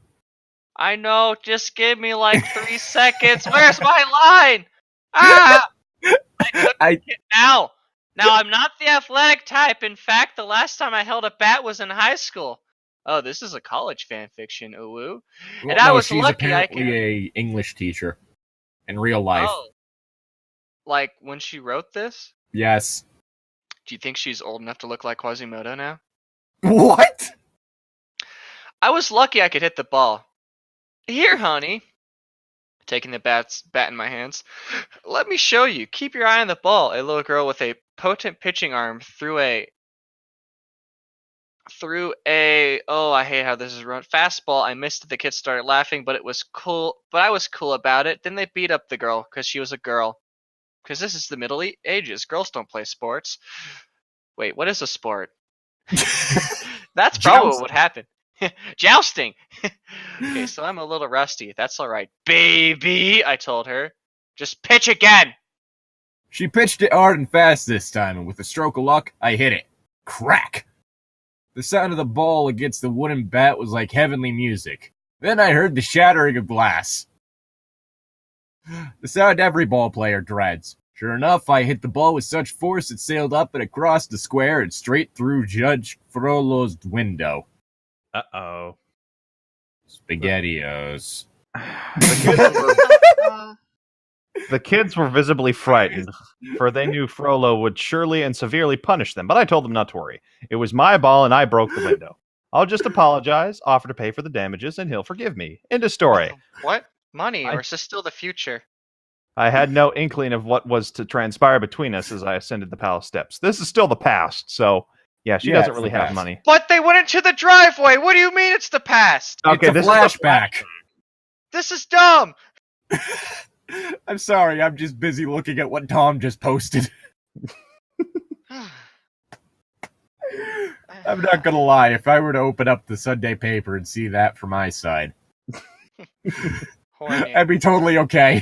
I know, just give me like 3 seconds. Where's my line? I couldn't get now. Now, I'm not the athletic type. In fact, the last time I held a bat was in high school. Oh, this is a college fanfiction, ooh. Well, And I was she's lucky I apparently could... a English teacher in real life. Oh. Like, when she wrote this? Yes. Do you think she's old enough to look like Quasimodo now? What? I was lucky I could hit the ball. Here, honey. taking the bat in my hands. Let me show you. Keep your eye on the ball. A little girl with a potent pitching arm threw a oh, I hate how this is run fastball. I missed it. The kids started laughing, but it was cool. But I was cool about it. Then they beat up the girl because she was a girl. Because this is the Middle Ages. Girls don't play sports. Wait, what is a sport? That's probably what would happen. Jousting. Okay, so I'm a little rusty. That's all right, baby. I told her. Just pitch again. She pitched it hard and fast this time, and with a stroke of luck, I hit it. Crack! The sound of the ball against the wooden bat was like heavenly music. Then I heard the shattering of glass. The sound every ball player dreads. Sure enough, I hit the ball with such force it sailed up and across the square and straight through Judge Frollo's window. Uh-oh. SpaghettiOs. The kids were visibly frightened, for they knew Frollo would surely and severely punish them, but I told them not to worry. It was my ball and I broke the window. I'll just apologize, offer to pay for the damages, and he'll forgive me. End of story. What? Money? Or is this still the future? I had no inkling of what was to transpire between us as I ascended the palace steps. This is still the past, so yeah, she doesn't really have money. But they went into the driveway! What do you mean it's the past? Okay, it's a flashback. This is dumb! I'm sorry, I'm just busy looking at what Tom just posted. I'm not gonna lie, if I were to open up the Sunday paper and see that from my side, I'd be totally okay.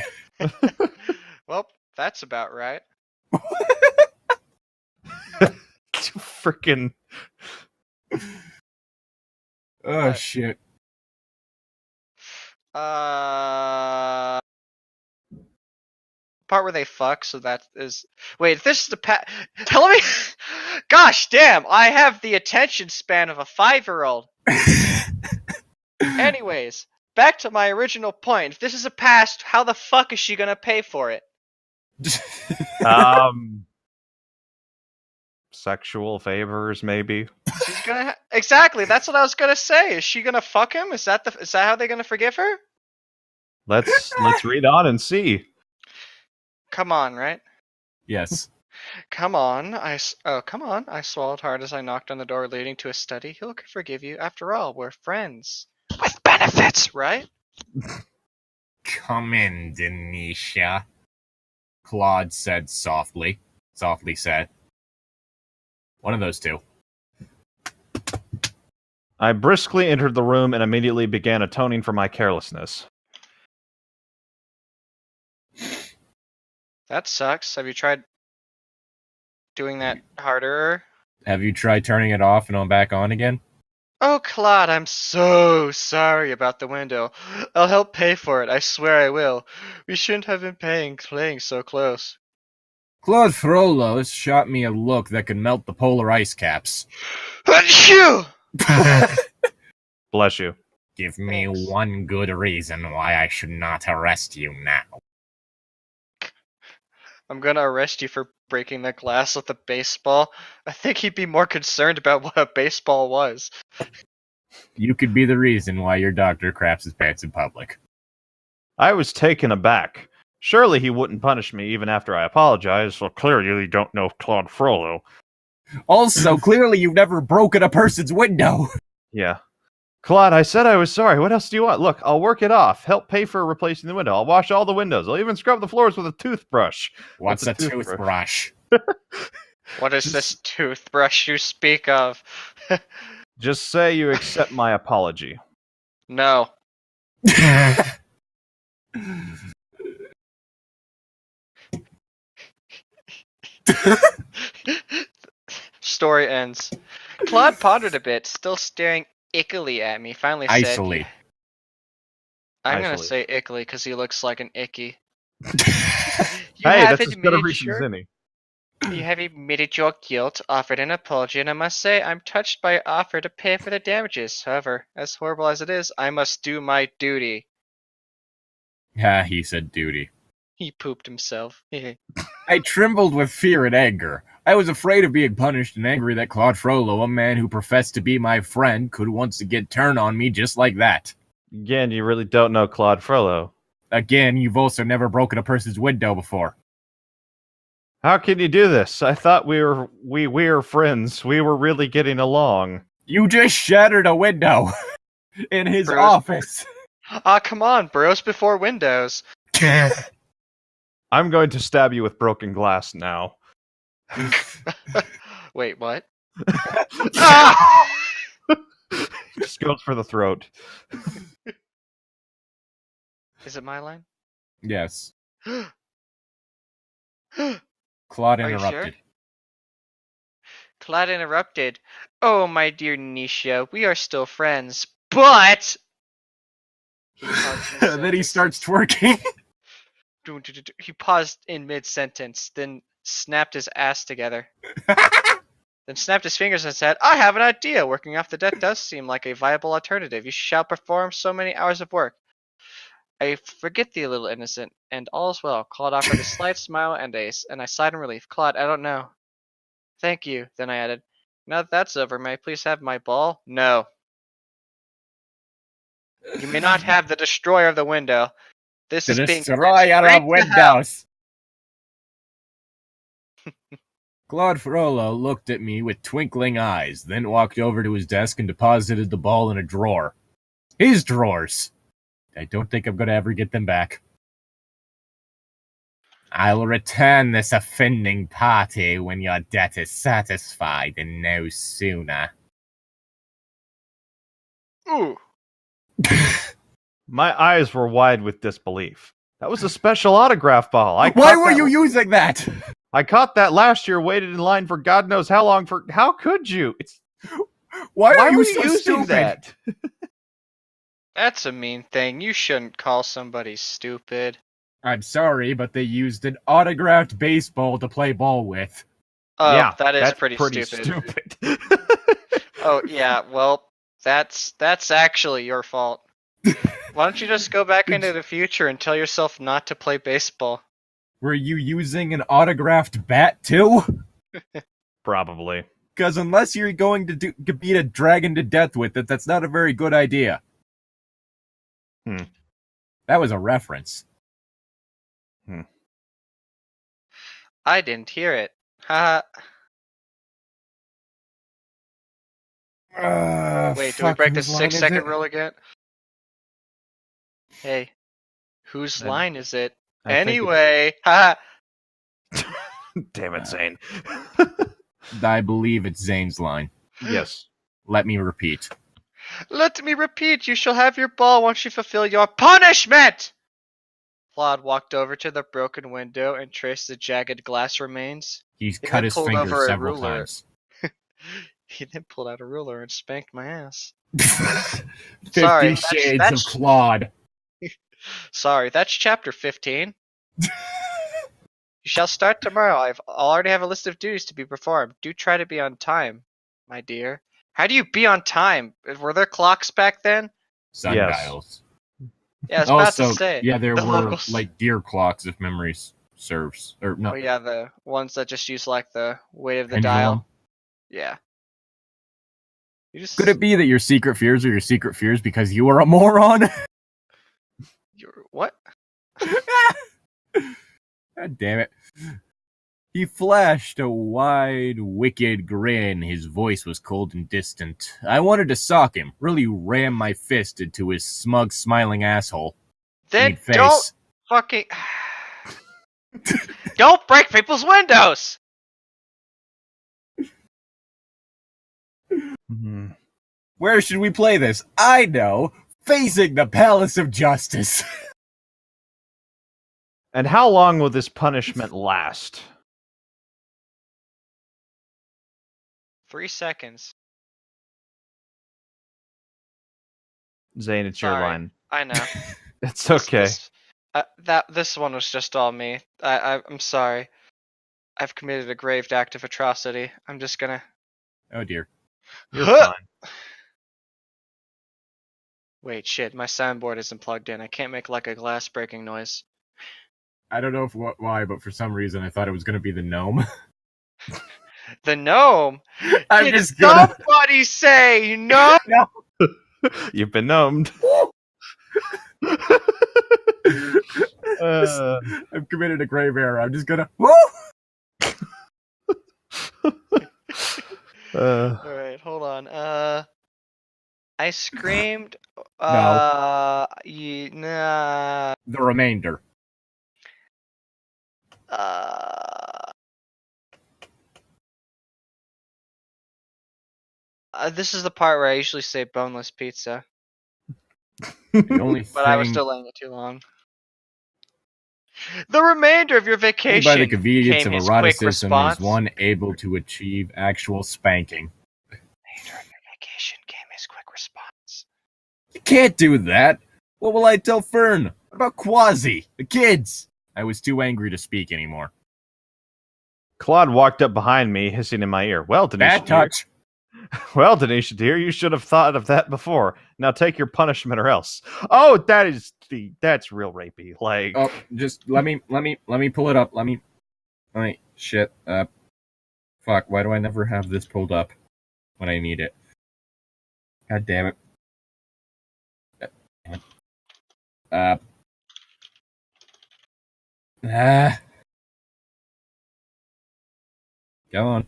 Well, that's about right. Freaking. Oh, shit. Part where they fuck, so that is... Wait, this is the Tell me... Gosh damn, I have the attention span of a 5-year-old. Anyways, back to my original point. If this is a past, how the fuck is she gonna pay for it? Sexual favors, maybe. She's gonna... Exactly, that's what I was gonna say. Is she gonna fuck him? Is that how they're gonna forgive her? Let's read on and see. Come on, right? Yes. Come on. Come on. I swallowed hard as I knocked on the door leading to his study. He'll forgive you. After all, we're friends. With benefits, right? Come in, Denisha. Claude said softly. Softly said. One of those two. I briskly entered the room and immediately began atoning for my carelessness. That sucks. Have you tried doing that harder? Have you tried turning it off and on back on again? Oh, Claude, I'm so sorry about the window. I'll help pay for it. I swear I will. We shouldn't have been playing so close. Claude Frollo shot me a look that could melt the polar ice caps. Achoo! Bless you. Give me one good reason why I should not arrest you now. I'm gonna arrest you for breaking the glass with a baseball. I think he'd be more concerned about what a baseball was. You could be the reason why your doctor craps his pants in public. I was taken aback. Surely he wouldn't punish me even after I apologized, so clearly you don't know Claude Frollo. Also, clearly you've never broken a person's window. Yeah. Claude, I said I was sorry. What else do you want? Look, I'll work it off. Help pay for replacing the window. I'll wash all the windows. I'll even scrub the floors with a toothbrush. What's a toothbrush? What is this toothbrush you speak of? Just say you accept my apology. No. Story ends. Claude pondered a bit, still staring ickily at me. Finally said, Icily. I'm going to say ickily because he looks like an icky. Hey, that's as good a reason as any. You have admitted your guilt, offered an apology, and I must say I'm touched by your offer to pay for the damages. However, as horrible as it is, I must do my duty. He said duty. He pooped himself. I trembled with fear and anger. I was afraid of being punished and angry that Claude Frollo, a man who professed to be my friend, could once again turn on me just like that. Again, you really don't know Claude Frollo. Again, you've also never broken a person's window before. How can you do this? I thought we were friends. We were really getting along. You just shattered a window in his office. Ah, come on, bros before windows. I'm going to stab you with broken glass now. Wait, what? Just goes for the throat. Is it my line? Yes. Claude Are you interrupted. sure? Claude interrupted. Oh, my dear Nisha, we are still friends, but... Then he starts twerking. He paused in mid-sentence, then snapped his ass together. Then snapped his fingers and said, I have an idea. Working off the debt does seem like a viable alternative. You shall perform so many hours of work. I forget thee, little innocent, and all is well. Claude offered a slight smile and I sighed in relief. Claude, I don't know. Thank you. Then I added, now that that's over, may I please have my ball? No. You may not have the destroyer of the window. This is being destroyer of windows. Claude Frollo looked at me with twinkling eyes, then walked over to his desk and deposited the ball in a drawer. His drawers. I don't think I'm going to ever get them back. I'll return this offending party when your debt is satisfied, and no sooner. Ooh. My eyes were wide with disbelief. That was a special autograph ball. Why were you using that? I caught that last year, waited in line for God knows how long for... How could you? Why are you were so using stupid? that? That's a mean thing. You shouldn't call somebody stupid. I'm sorry, but they used an autographed baseball to play ball with. Oh, yeah, that's pretty stupid. Oh, yeah, well, that's actually your fault. Why don't you just go back into the future and tell yourself not to play baseball? Were you using an autographed bat, too? Probably. Because unless you're going to beat a dragon to death with it, that's not a very good idea. That was a reference. I didn't hear it. Haha. Wait, do we break the 6-second rule again? Hey, whose line is it? Anyway, haha. Damn it, Zane. I believe it's Zane's line. Yes. Let me repeat. Let me repeat, you shall have your ball once you fulfill your punishment! Claude walked over to the broken window and traced the jagged glass remains. He's cut his fingers several times. He then pulled out a ruler and spanked my ass. 50 Shades of Claude. Sorry, that's chapter 15. You shall start tomorrow. I already have a list of duties to be performed. Do try to be on time, my dear. How do you be on time? Were there clocks back then? Sundials. Yeah, I was about to say. Yeah, there were like deer clocks, if memory serves. Or no. Oh yeah, the ones that just use like the weight of the Pendulum. dial. Yeah. Could it be that your secret fears are your secret fears because you are a moron? You're what? God damn it. He flashed a wide, wicked grin. His voice was cold and distant. I wanted to sock him, really ram my fist into his smug, smiling asshole. Then don't fucking... Don't break people's windows! Where should we play this? I know! Facing the Palace of Justice! And how long will this punishment last? 3 seconds. Zane, it's your line. I know. It's okay. This one was just all me. I'm sorry. I've committed a grave act of atrocity. I'm just gonna... Oh dear. You're fine. Wait, shit, my soundboard isn't plugged in. I can't make like a glass breaking noise. I don't know why, but for some reason I thought it was gonna be the gnome. The gnome? I'm Did just gonna... somebody say no? You've been gnomed. I've committed a grave error. I'm just gonna. Woo! All right, hold on. I screamed. No. Nah. The remainder. This is the part where I usually say boneless pizza, The only thing. but I was delaying it too long. The remainder of your vacation by the convenience came of his quick eroticism response. is one able to achieve actual spanking. The remainder of your vacation came his quick response. You can't do that. What will I tell Fern? What about Quasi? The kids? I was too angry to speak anymore. Claude walked up behind me, hissing in my ear. Well, Denise, Bad touch. Well, Denisha dear, you should have thought of that before. Now take your punishment or else. Oh, that's real rapey. Like, Oh, just let me pull it up. Let me shit. Fuck. Why do I never have this pulled up when I need it? God damn it. Go on.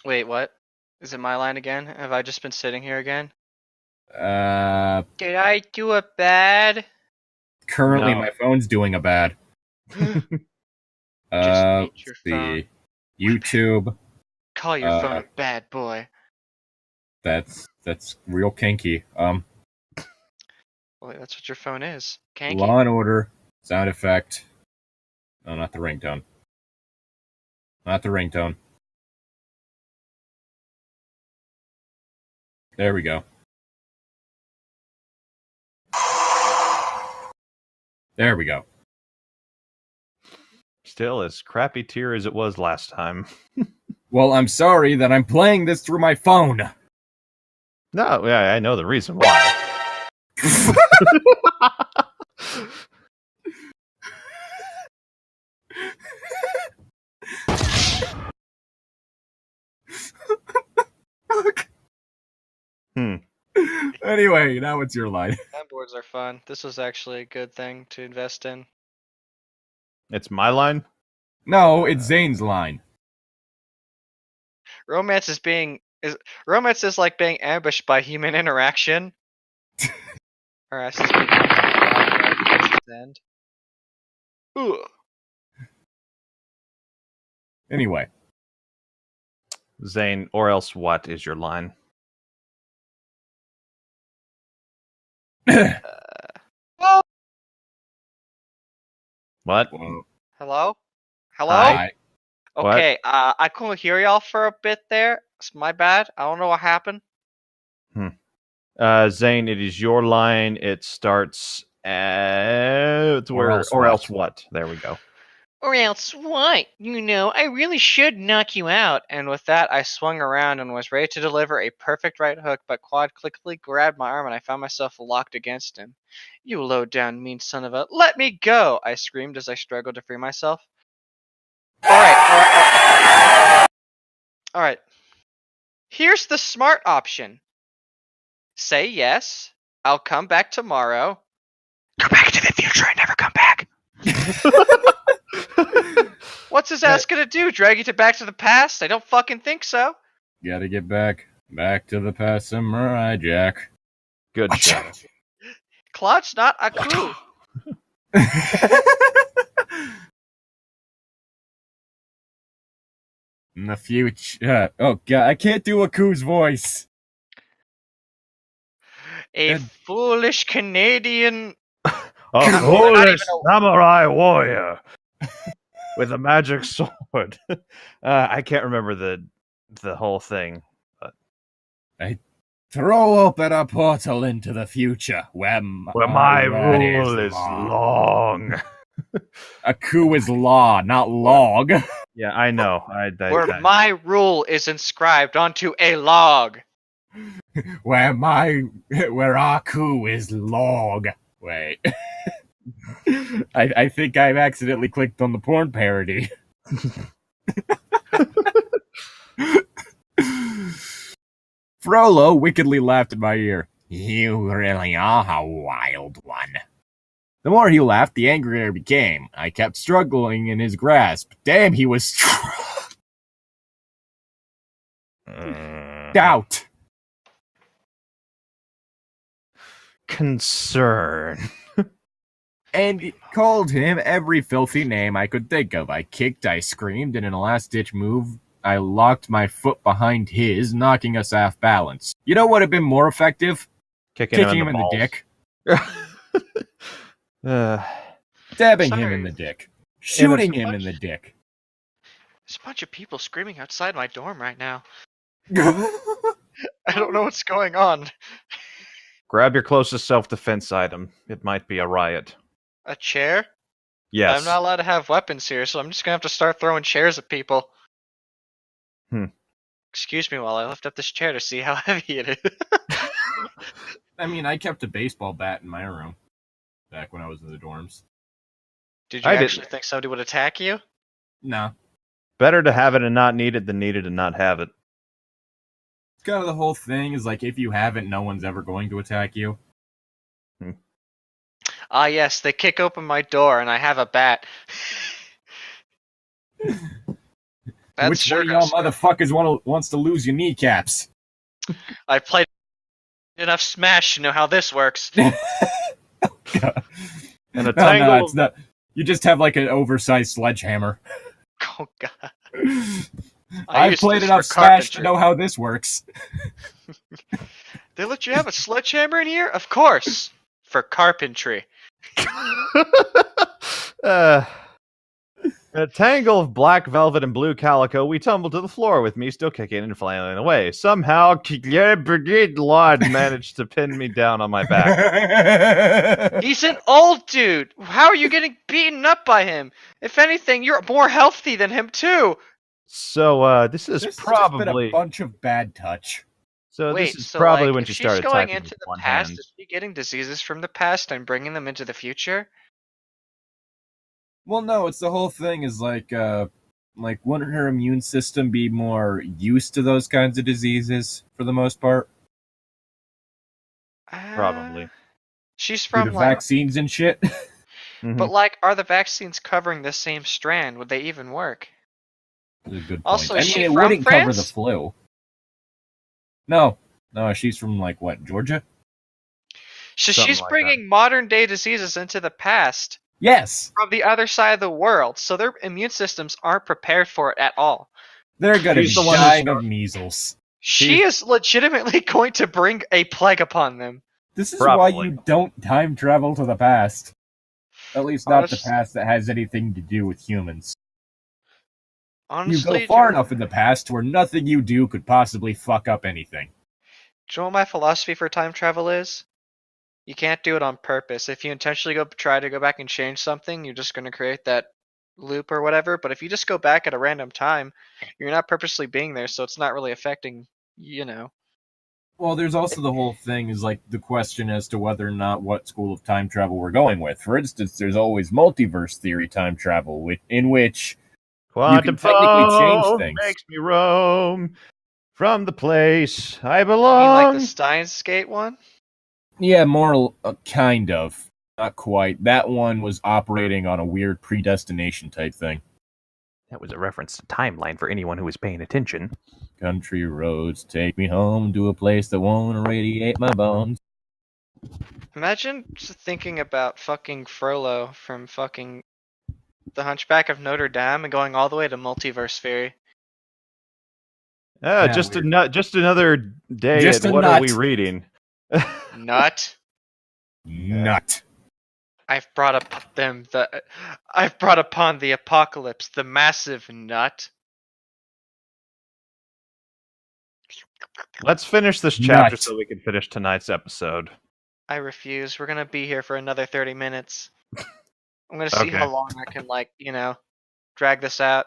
Wait, what? Is it my line again? Have I just been sitting here again? Did I do it bad? Currently No. my phone's doing a bad. Just Let's eat your see. phone. YouTube. Call your phone a bad boy. That's real kinky. Well, that's what your phone is. Kanky. Law and Order. Sound effect. No, not the ringtone. Not the ringtone. There we go. There we go. still as crappy tier as it was last time. Well, I'm sorry that I'm playing this through my phone. No, yeah, I know the reason why. Anyway, now it's your line. Boards are fun. This was actually a good thing to invest in. It's my line? No, it's Zane's line. Romance is like being ambushed by human interaction. Or I should speak end. Ugh. Anyway. Zane, or else what is your line? What? Hello? Hello? Hi. Okay, I couldn't hear y'all for a bit there. It's my bad. I don't know what happened. Zane, it is your line. It starts at or else what? There we go. Or else what? You know, I really should knock you out. And with that, I swung around and was ready to deliver a perfect right hook, but Quad quickly grabbed my arm and I found myself locked against him. You low-down mean son of a... Let me go! I screamed as I struggled to free myself. Alright. Here's the smart option. Say yes. I'll come back tomorrow. Go back to the future and never come back. What's his ass gonna do? Drag you back to the past? I don't fucking think so. Gotta get back to the past, Samurai Jack. Good shot. Claude's not a coup. In the future. Oh god, I can't do a Ku's voice. A foolish Canadian. A foolish samurai warrior with a magic sword. I can't remember the whole thing. But... I throw open a portal into the future where my rule is long. A coup is law, not log. Yeah, I know. Where my rule is inscribed onto a log. Where our coup is log. Wait. I think I've accidentally clicked on the porn parody. Frollo wickedly laughed in my ear. You really are a wild one. The more he laughed, the angrier he became. I kept struggling in his grasp. Damn, he was strong. Doubt. Concern. And called him every filthy name I could think of. I kicked, I screamed, and in a last-ditch move, I locked my foot behind his, knocking us off balance. You know what would have been more effective? Kicking him in the dick. Stabbing him in the dick. Shooting him in the dick. There's a bunch of people screaming outside my dorm right now. I don't know what's going on. Grab your closest self-defense item. It might be a riot. A chair? Yes. I'm not allowed to have weapons here, so I'm just gonna have to start throwing chairs at people. Excuse me while I lift up this chair to see how heavy it is. I mean, I kept a baseball bat in my room back when I was in the dorms. Did you actually think somebody would attack you? No. Better to have it and not need it than need it and not have it. It's kind of the whole thing is like, if you have it, no one's ever going to attack you. Ah, yes, they kick open my door and I have a bat. Which one of y'all motherfuckers wants to lose your kneecaps? I played enough Smash to know how this works. And a tangle. No, it's not. You just have like an oversized sledgehammer. Oh god. I've played enough Smash to know how this works. They let you have a sledgehammer in here? Of course. For carpentry. In a tangle of black velvet and blue calico, we tumbled to the floor with me still kicking and flailing away. Somehow, Brigade Lord managed to pin me down on my back. He's an old dude. How are you getting beaten up by him? If anything, you're more healthy than him too. So, this is probably been a bunch of bad touch. So wait, this is probably when if she started she's going typing into with the one past, hand. is she getting diseases from the past and bringing them into the future? Well, no, it's the whole thing is like wouldn't her immune system be more used to those kinds of diseases for the most part? Probably. She's Through from the vaccines and shit. But like, are the vaccines covering the same strand? Would they even work? That's a good point. Also, I is mean, she it from wouldn't cover France? the flu. No, she's from like what, Georgia? So Something she's like bringing modern day diseases into the past Yes, from the other side of the world, so their immune systems aren't prepared for it at all. they're gonna be She's the one dying of measles. She is legitimately going to bring a plague upon them. This is Probably. why you don't time travel to the past. At least not the Honest- past that has anything to do with humans. Honestly, You go far enough in the past where nothing you do could possibly fuck up anything. Do you know what my philosophy for time travel is? You can't do it on purpose. If you intentionally try to go back and change something, you're just going to create that loop or whatever. But if you just go back at a random time, you're not purposely being there, so it's not really affecting, Well, there's also the whole thing is like the question as to whether or not what school of time travel we're going with. For instance, there's always multiverse theory time travel, in which Quantum you can technically change foam things. makes me roam from the place I You mean belong. like the Steins Gate one? Yeah, more kind of. Not quite. That one was operating on a weird predestination type thing. That was a reference to timeline for anyone who was paying attention. Country roads take me home to a place that won't irradiate my bones. Imagine just thinking about fucking Frollo from fucking The Hunchback of Notre Dame and going all the way to multiverse theory. Ah, Yeah, just weird. just another day Just at a what nut. are we reading? Nut. Nut. I've brought upon the apocalypse, the massive nut. Let's finish this chapter Nut. so we can finish tonight's episode. I refuse. We're gonna be here for another 30 minutes. I'm gonna see how Okay. long I can, drag this out.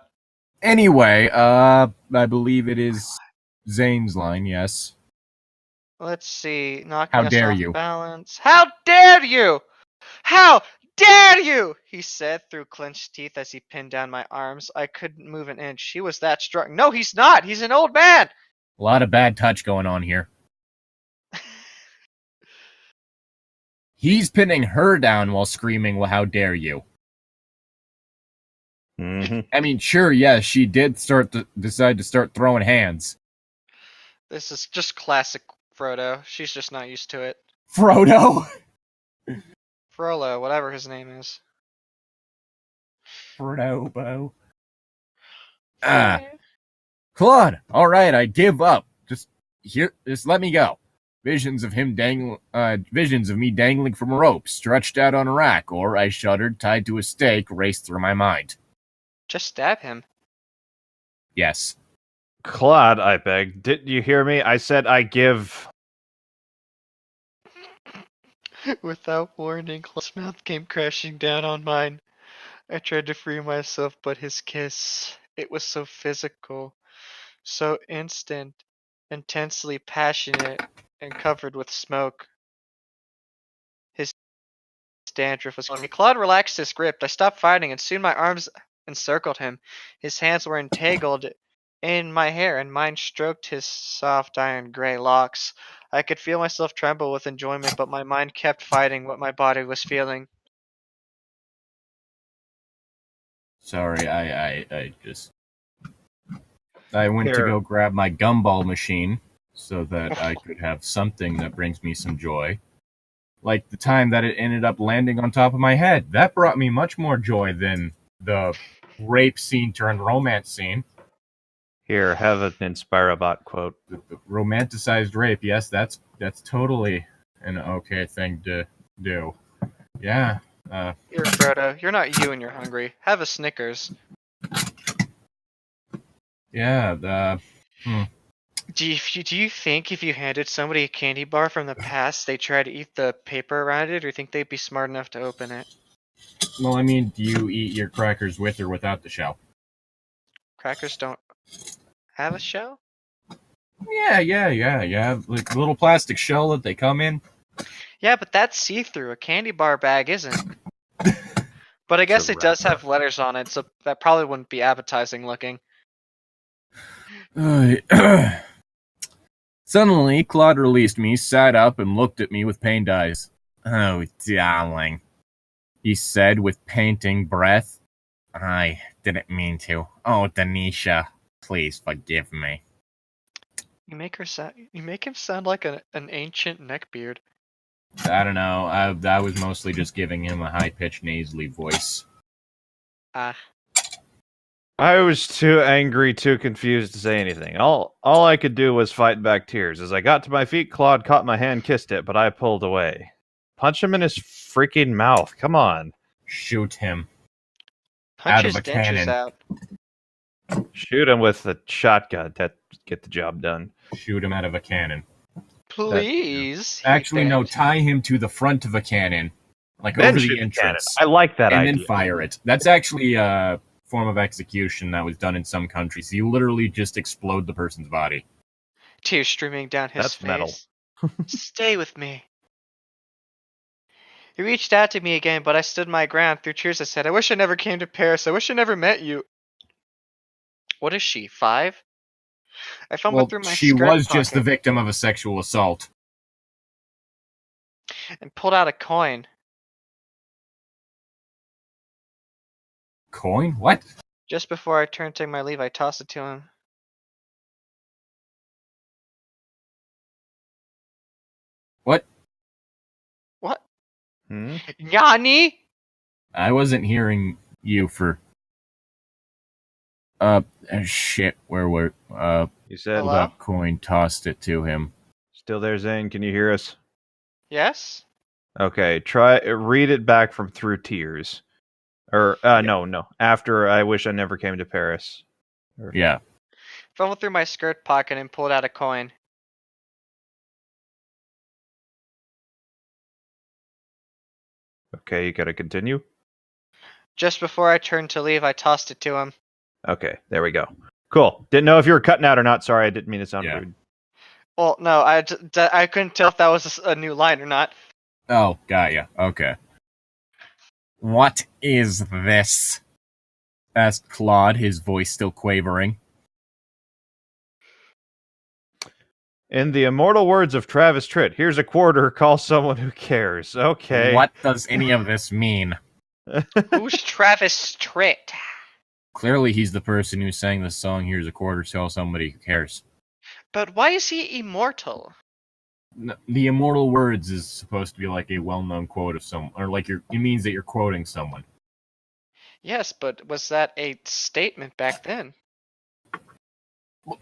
Anyway, I believe it is Zane's line, yes. Let's see. Knocking How us dare off you. balance. How dare you! How dare you! He said through clenched teeth as he pinned down my arms. I couldn't move an inch. He was that strong. No, he's not! He's an old man! A lot of bad touch going on here. He's pinning her down while screaming, well, how dare you? Mm-hmm. I mean, sure, yes, she did decide to start throwing hands. This is just classic Frodo. She's just not used to it. Frodo! Frollo, whatever his name is. Frodo. Claude, alright, I give up. Just let me go. Visions of me dangling from a rope, stretched out on a rack, or I shuddered, tied to a stake, raced through my mind. Just stab him. Yes. Claude, I beg. Didn't you hear me? I said I give. Without warning, Claude's mouth came crashing down on mine. I tried to free myself, but his kiss, it was so physical, so instant, intensely passionate, and covered with smoke. His dandruff was on me. Claude relaxed his grip. I stopped fighting, and soon my arms encircled him. His hands were entangled in my hair, and mine stroked his soft iron gray locks. I could feel myself tremble with enjoyment, but my mind kept fighting what my body was feeling. Sorry, I went to go grab my gumball machine so that I could have something that brings me some joy. Like the time that it ended up landing on top of my head. That brought me much more joy than the rape scene turned romance scene. Here, have an Inspirabot quote. The romanticized rape, yes, that's totally an okay thing to do. Yeah. Here, Frodo, you're not you and you're hungry. Have a Snickers. Yeah, Do you think if you handed somebody a candy bar from the past, they'd try to eat the paper around it, or think they'd be smart enough to open it? Well, I mean, do you eat your crackers with or without the shell? Crackers don't have a shell? Yeah. You have like a little plastic shell that they come in. Yeah, but that's see-through. A candy bar bag isn't. But I guess it does have letters on it, so that probably wouldn't be appetizing looking. Suddenly, Claude released me, sat up, and looked at me with pained eyes. Oh, darling, he said with panting breath. I didn't mean to. Oh, Denisha, please forgive me. You make him sound like an ancient neckbeard. I don't know. I was mostly just giving him a high-pitched, nasally voice. I was too angry, too confused to say anything. All I could do was fight back tears. As I got to my feet, Claude caught my hand, kissed it, but I pulled away. Punch him in his freaking mouth. Come on. Shoot him. Punch his dentures out. Shoot him with a shotgun. That get the job done. Shoot him out of a cannon. Please. Actually, no. Tie him to the front of a cannon, like Then over shoot the entrance. I like that idea. And then fire it. That's actually a form of execution that was done in some countries. You literally just explode the person's body. Tears streaming down his face. Metal. Stay with me. He reached out to me again, but I stood my ground. Through tears I said, I wish I never came to Paris. I wish I never met you. What is she, 5? I fumbled through my she skirt was pocket just the victim of a sexual assault. and pulled out a coin. Coin? What? Just before I turned to take my leave, I tossed it to him. What? What? Hmm? Yanni? I wasn't hearing you for... shit, where were... You said Hello? that coin, tossed it to him. Still there, Zane? Can you hear us? Yes? Okay, read it back from Through Tears. Or, no. After I wish I never came to Paris. Yeah. Fumbled through my skirt pocket and pulled out a coin. Okay, you gotta continue? Just before I turned to leave, I tossed it to him. Okay, there we go. Cool. Didn't know if you were cutting out or not. Sorry, I didn't mean to sound rude. Well, no, I couldn't tell if that was a new line or not. Oh, got ya. Okay. What is this? Asked Claude, his voice still quavering. In the immortal words of Travis Tritt, here's a quarter, call someone who cares. Okay. What does any of this mean? Who's Travis Tritt? Clearly, he's the person who sang the song, Here's a Quarter, tell somebody who cares. But why is he immortal? The immortal words is supposed to be like a well-known quote of someone, or like it means that you're quoting someone. Yes, but was that a statement back then?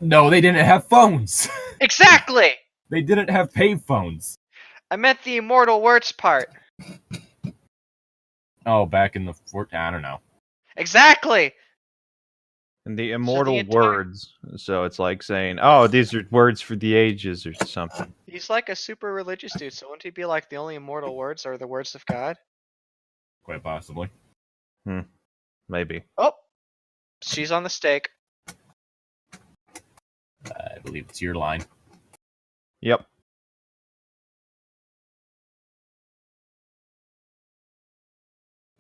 No, they didn't have phones. Exactly! They didn't have pay phones. I meant the immortal words part. Oh, back in the I don't know. Exactly! And the immortal entire- words. So it's like saying, oh, these are words for the ages or something. He's like a super religious dude, so wouldn't he be like the only immortal words are the words of God? Quite possibly. Maybe. Oh! She's on the stake. I believe it's your line. Yep.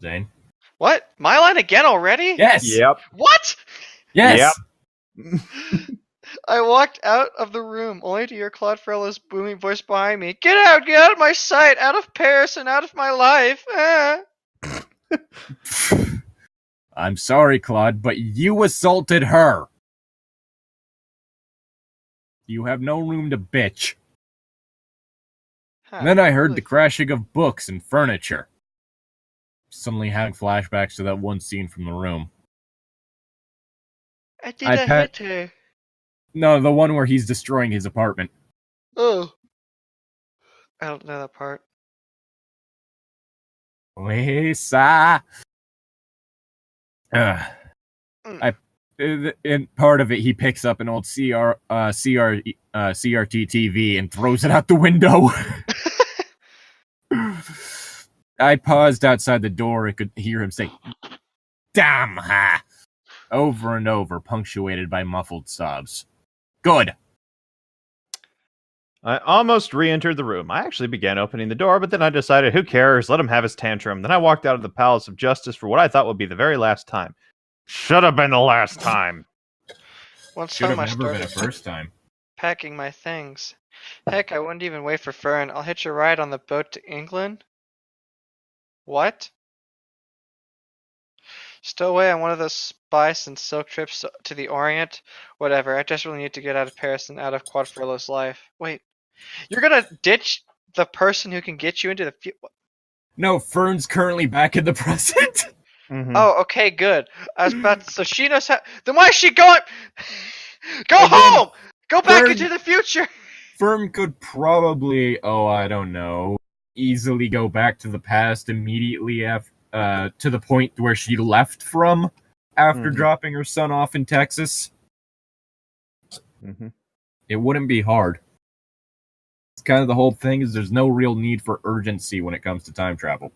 Zane? What? My line again already? Yes! Yep. What? Yes! Yep. I walked out of the room, only to hear Claude Frollo's booming voice behind me. Get out of my sight, out of Paris, and out of my life. I'm sorry, Claude, but you assaulted her. You have no room to bitch. Huh, Then I heard really? the crashing of books and furniture. Suddenly having flashbacks to that one scene from The Room. I hit her. No, the one where he's destroying his apartment. Oh. I don't know that part. Lisa. In part of it, he picks up an old CRT TV and throws it out the window. I paused outside the door and could hear him say, "Damn ha!" over and over, punctuated by muffled sobs. Good. I almost re-entered the room. I actually began opening the door, but then I decided, who cares? Let him have his tantrum. Then I walked out of the Palace of Justice for what I thought would be the very last time. Should have been the last time. Once Should have I never been a started first time. packing my things. Heck, I wouldn't even wait for Fern. I'll hitch a ride on the boat to England. What? Stow away on one of those spice and silk trips to the Orient? Whatever, I just really need to get out of Paris and out of Claude Frollo's life. Wait, you're gonna ditch the person who can get you into the future? No, Fern's currently back in the present. Mm-hmm. Oh, okay, good. I was about to, so she knows how. Then why is she going? Go Again, home! Go back Fern- into the future! Fern could probably, I don't know, easily go back to the past immediately after, to the point where she left from after dropping her son off in Texas. Mm-hmm. It wouldn't be hard. It's kind of the whole thing is there's no real need for urgency when it comes to time travel.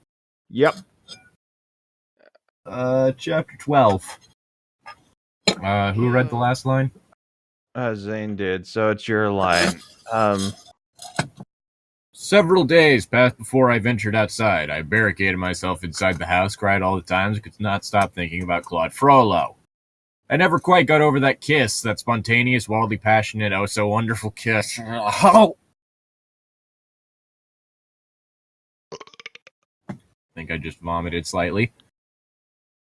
Yep. Chapter 12. Who read the last line? Zane did, so it's your line. Several days passed before I ventured outside. I barricaded myself inside the house, cried all the times, and could not stop thinking about Claude Frollo. I never quite got over that kiss, that spontaneous, wildly passionate, oh so wonderful kiss. Oh! I think I just vomited slightly.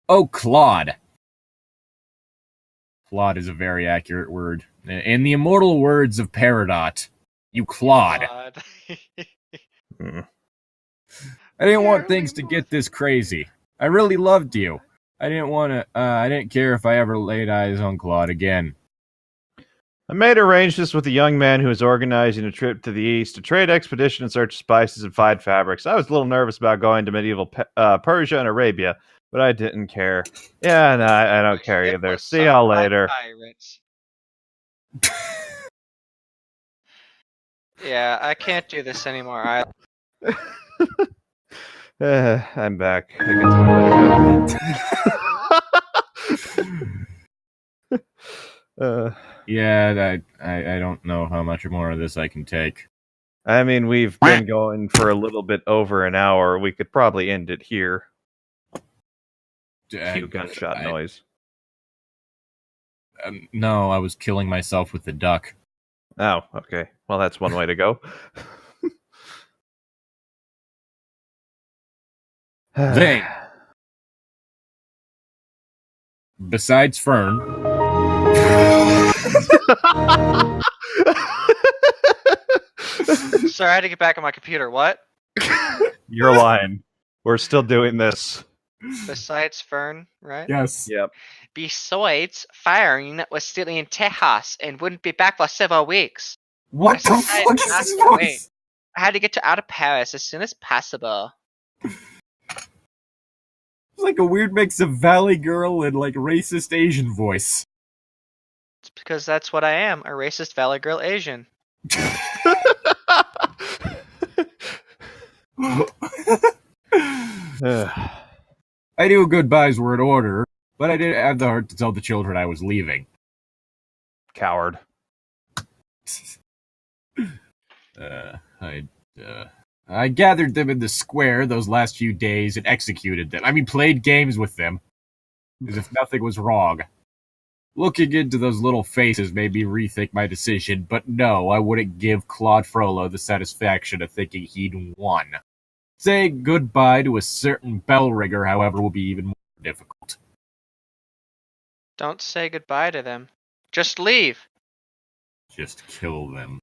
Oh, Claude. Claude is a very accurate word. In the immortal words of Peridot, you Claude. I didn't want things to get this crazy. I really loved you. I didn't care if I ever laid eyes on Claude again. I made arrangements with a young man who was organizing a trip to the east, a trade expedition in search of spices and fine fabrics. I was a little nervous about going to medieval Persia and Arabia, but I didn't care. Yeah, no, I don't care either. See y'all later. Pirates. Yeah, I can't do this anymore. I'm back. I can Yeah, I don't know how much more of this I can take. I mean, we've been going for a little bit over an hour. We could probably end it here. Cue gunshot noise. No, I was killing myself with the duck. Oh, okay. Well, that's one way to go. Zing. Besides Fern, Sorry, I had to get back on my computer. What? You're lying. We're still doing this. Besides Fern, right? yes. Yep. Besides, Fern was still in Texas and wouldn't be back for several weeks. What the Besides, fuck is that's this the way. voice? I had to get out of Paris as soon as possible. It's like a weird mix of Valley Girl and like racist Asian voice. It's because that's what I am, a racist Valley Girl Asian. I knew goodbyes were in order, but I didn't have the heart to tell the children I was leaving. Coward. I gathered them in the square those last few days and executed them. I mean, played games with them, as if nothing was wrong. Looking into those little faces made me rethink my decision, but no, I wouldn't give Claude Frollo the satisfaction of thinking he'd won. Saying goodbye to a certain bell ringer, however, will be even more difficult. Don't say goodbye to them. Just leave. Just kill them.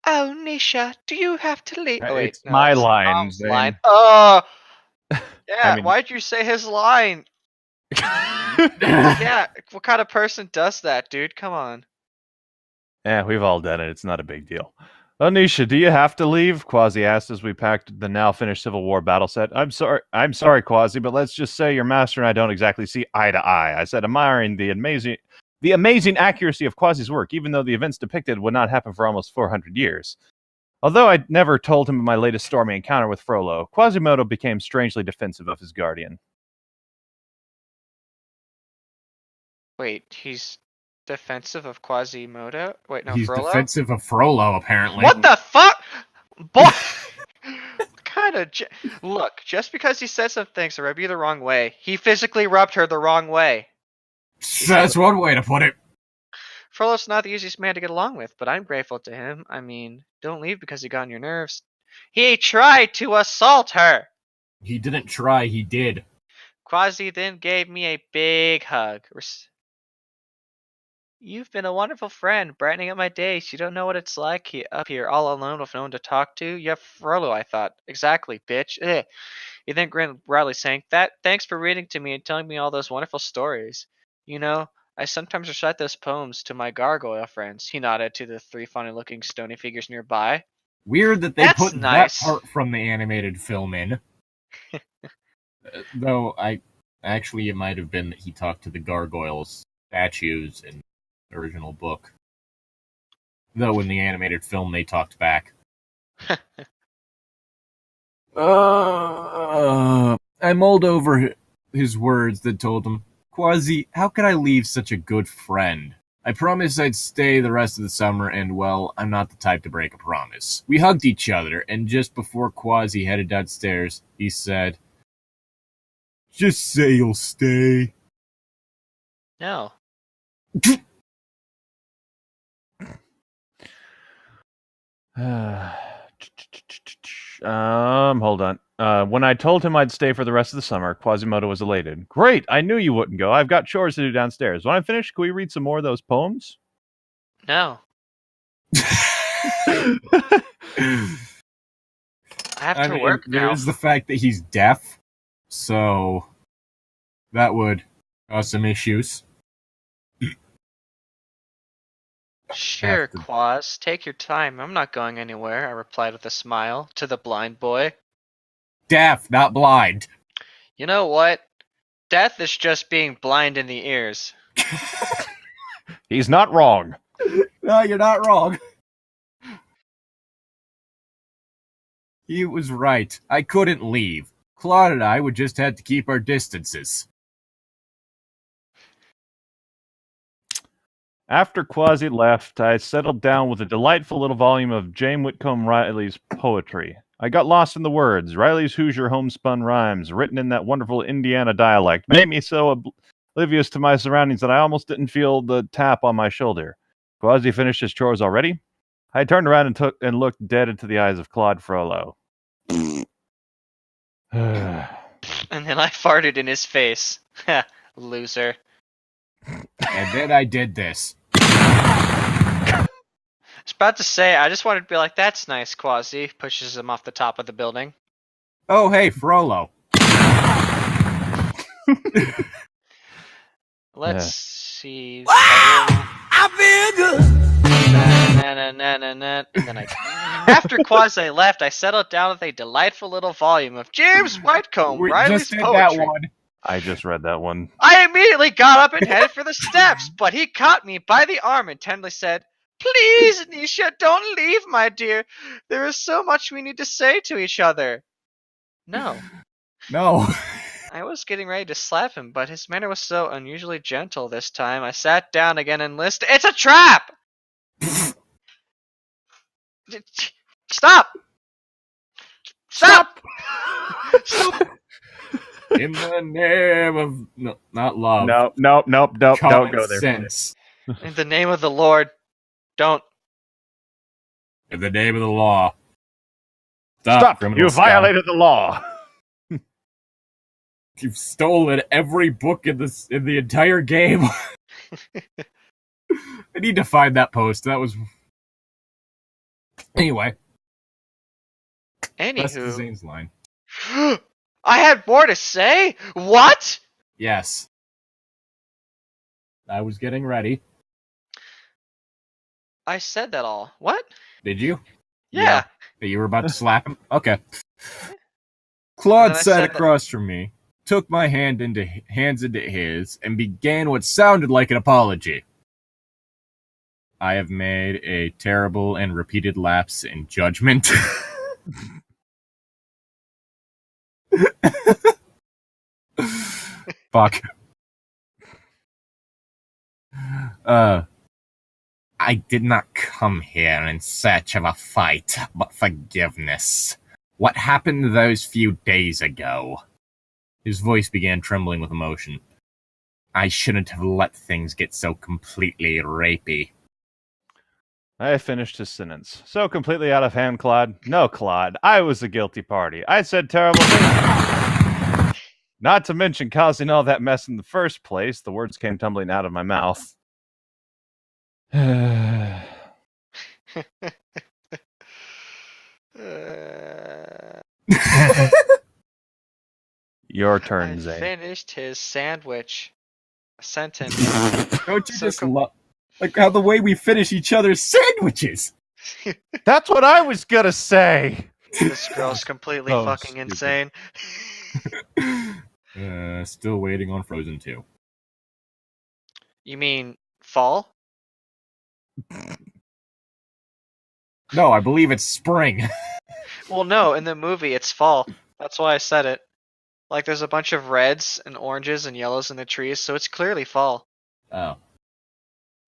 Oh, Nisha, do you have to leave? Oh, wait, It's my it's line, Tom's Zane. line. Oh! Yeah, I mean- why'd you say his line? Yeah, what kind of person does that, dude? Come on. Yeah, we've all done it. It's not a big deal. Anisha, do you have to leave? Quasi asked as we packed the now finished Civil War battle set. I'm sorry, Quasi, but let's just say your master and I don't exactly see eye to eye. I said, admiring the amazing accuracy of Quasi's work, even though the events depicted would not happen for almost 400 years. Although I never told him of my latest stormy encounter with Frollo, Quasimodo became strangely defensive of his guardian. Wait, he's defensive of Quasimodo? Wait, no, He's Frollo? defensive of Frollo, apparently. What the fuck? Boy! Kind of. Look, just because he said some things that rub you the wrong way, he physically rubbed her the wrong way. That's one way to put it. Frollo's not the easiest man to get along with, but I'm grateful to him. I mean, don't leave because he got on your nerves. He tried to assault her! He didn't try, he did. Quasi then gave me a big hug. You've been a wonderful friend, brightening up my days. You don't know what it's like up here all alone with no one to talk to. You have Frollo, I thought. Exactly, bitch. Ugh. He then grinned proudly, saying, Thanks for reading to me and telling me all those wonderful stories. You know, I sometimes recite those poems to my gargoyle friends. He nodded to the three funny-looking stony figures nearby. Weird that they That's put nice. that part from the animated film in. Though, it might have been that he talked to the gargoyles statues in the original book. Though in the animated film they talked back. I mulled over his words that told him, Quasi, how could I leave such a good friend? I promised I'd stay the rest of the summer, and, well, I'm not the type to break a promise. We hugged each other, and just before Quasi headed downstairs, he said, Just say you'll stay. No. Hold on. When I told him I'd stay for the rest of the summer, Quasimodo was elated. Great! I knew you wouldn't go. I've got chores to do downstairs. When I'm finished, can we read some more of those poems? No. I have to work now. There's the fact that he's deaf, so that would cause some issues. Sure, Quaz. Take your time. I'm not going anywhere, I replied with a smile to the blind boy. Deaf, not blind. You know what? Death is just being blind in the ears. He's not wrong. No, you're not wrong. He was right. I couldn't leave. Claude and I would just have to keep our distances. After Quasi left, I settled down with a delightful little volume of James Whitcomb Riley's poetry. I got lost in the words. Riley's Hoosier homespun rhymes, written in that wonderful Indiana dialect, made me so oblivious to my surroundings that I almost didn't feel the tap on my shoulder. Quasi finished his chores already? I turned around and looked dead into the eyes of Claude Frollo. And then I farted in his face. Loser. And then I did this. I was about to say, I just wanted to be like, that's nice, Quasi. Pushes him off the top of the building. Oh, hey, Frollo. Let's see. I feel good. And then after Quasi left, I settled down with a delightful little volume of James Whitecomb, We Riley's just did poetry. that one. I just read that one. I immediately got up and headed for the steps, but he caught me by the arm and tenderly said, "Please, Nisha, don't leave, my dear. There is so much we need to say to each other." No. No. I was getting ready to slap him, but his manner was so unusually gentle this time. I sat down again and listened. It's a trap! Stop! Stop! Stop! In the name of... No, not love. Nope. Don't Common go there. sense. In the name of the Lord, don't. In the name of the law. Stop! criminal You scum. violated the law. You've stolen every book in the entire game. I need to find that post. That was... Anyway. That's the Anywho. Zane's line. I had more to say? What? Yes. I was getting ready. I said that all. What? Did you? Yeah. You were about to slap him? Okay. Claude And then I sat said that- across from me, took my hands into his, and began what sounded like an apology. I have made a terrible and repeated lapse in judgment. Fuck. I did not come here in search of a fight, but forgiveness. What happened those few days ago? His voice began trembling with emotion. I shouldn't have let things get so completely rapey. I finished his sentence. So completely out of hand, Claude. No, Claude. I was the guilty party. I said terrible things. Not to mention causing all that mess in the first place. The words came tumbling out of my mouth. Your turn, I Zane. finished his sandwich. Sentence. Don't you So just love like how the way we finish each other's sandwiches? That's what I was gonna say. This girl's completely Oh, fucking stupid. insane. Still waiting on Frozen 2. You mean fall? No, I believe it's spring. Well, no, in the movie it's fall. That's why I said it. Like there's a bunch of reds and oranges and yellows in the trees, so it's clearly fall. Oh.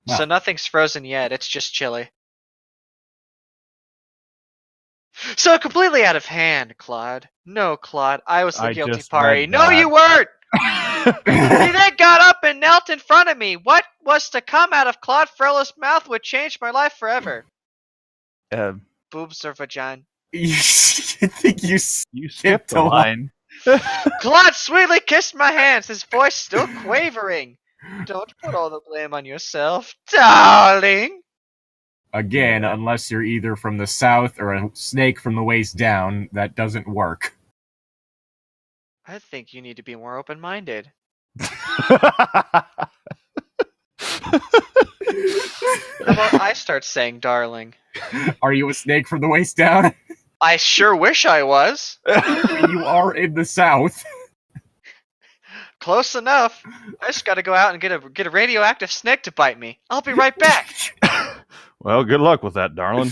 So Wow. nothing's frozen yet, it's just chilly. So completely out of hand, Claude. No, Claude, I was the I guilty just party. read No, that. you weren't! He then got up and knelt in front of me. What was to come out of Claude Frollo's mouth would change my life forever. Boobs or vagina. I think you skipped a the line. line. Claude sweetly kissed my hands, his voice still quavering. Don't put all the blame on yourself, darling. Again, unless you're either from the south or a snake from the waist down, that doesn't work. I think you need to be more open-minded. How about I start saying darling? Are you a snake from the waist down? I sure wish I was. You are in the south. Close enough. I just gotta go out and get a radioactive snake to bite me. I'll be right back. Well, good luck with that, darling.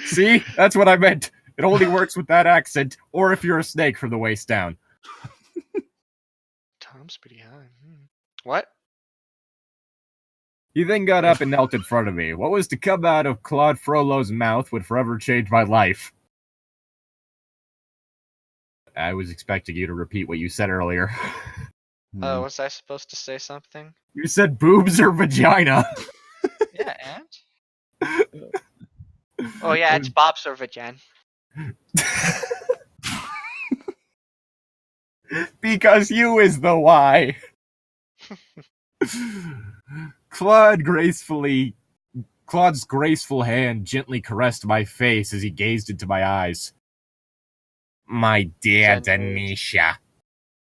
See? That's what I meant. It only works with that accent, or if you're a snake from the waist down. Tom's pretty high. What? He then got up and knelt in front of me. What was to come out of Claude Frollo's mouth would forever change my life. I was expecting you to repeat what you said earlier. Oh, was I supposed to say something? You said boobs or vagina. Yeah, and? Oh yeah, it's Bob's or Vajan. Because you is the why. Claude's graceful hand gently caressed my face as he gazed into my eyes. My dear Denisha,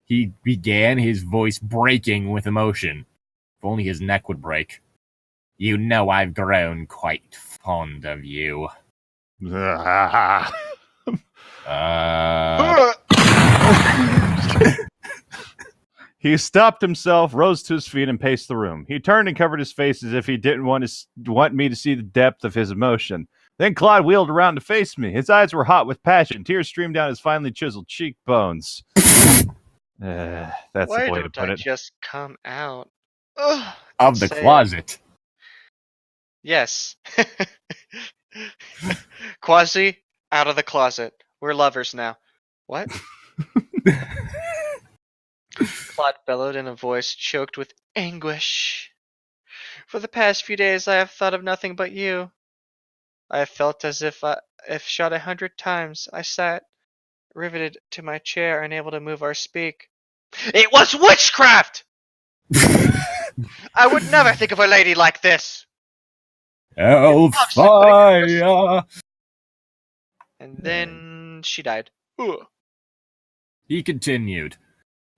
he began, his voice breaking with emotion. If only his neck would break. You know I've grown quite fond of you. He stopped himself, rose to his feet, and paced the room. He turned and covered his face as if he didn't want me to see the depth of his emotion. Then Claude wheeled around to face me. His eyes were hot with passion. Tears streamed down his finely chiseled cheekbones. That's Why the way to don't put I it. just come out? Ugh, Of the closet. Yes. Quasi, out of the closet. We're lovers now. What? Claude bellowed in a voice choked with anguish. For the past few days I have thought of nothing but you. I have felt as if shot 100 times. I sat, riveted to my chair, unable to move or speak. It was witchcraft! I would never think of a lady like this! Hellfire! And then she died. Ugh. He continued.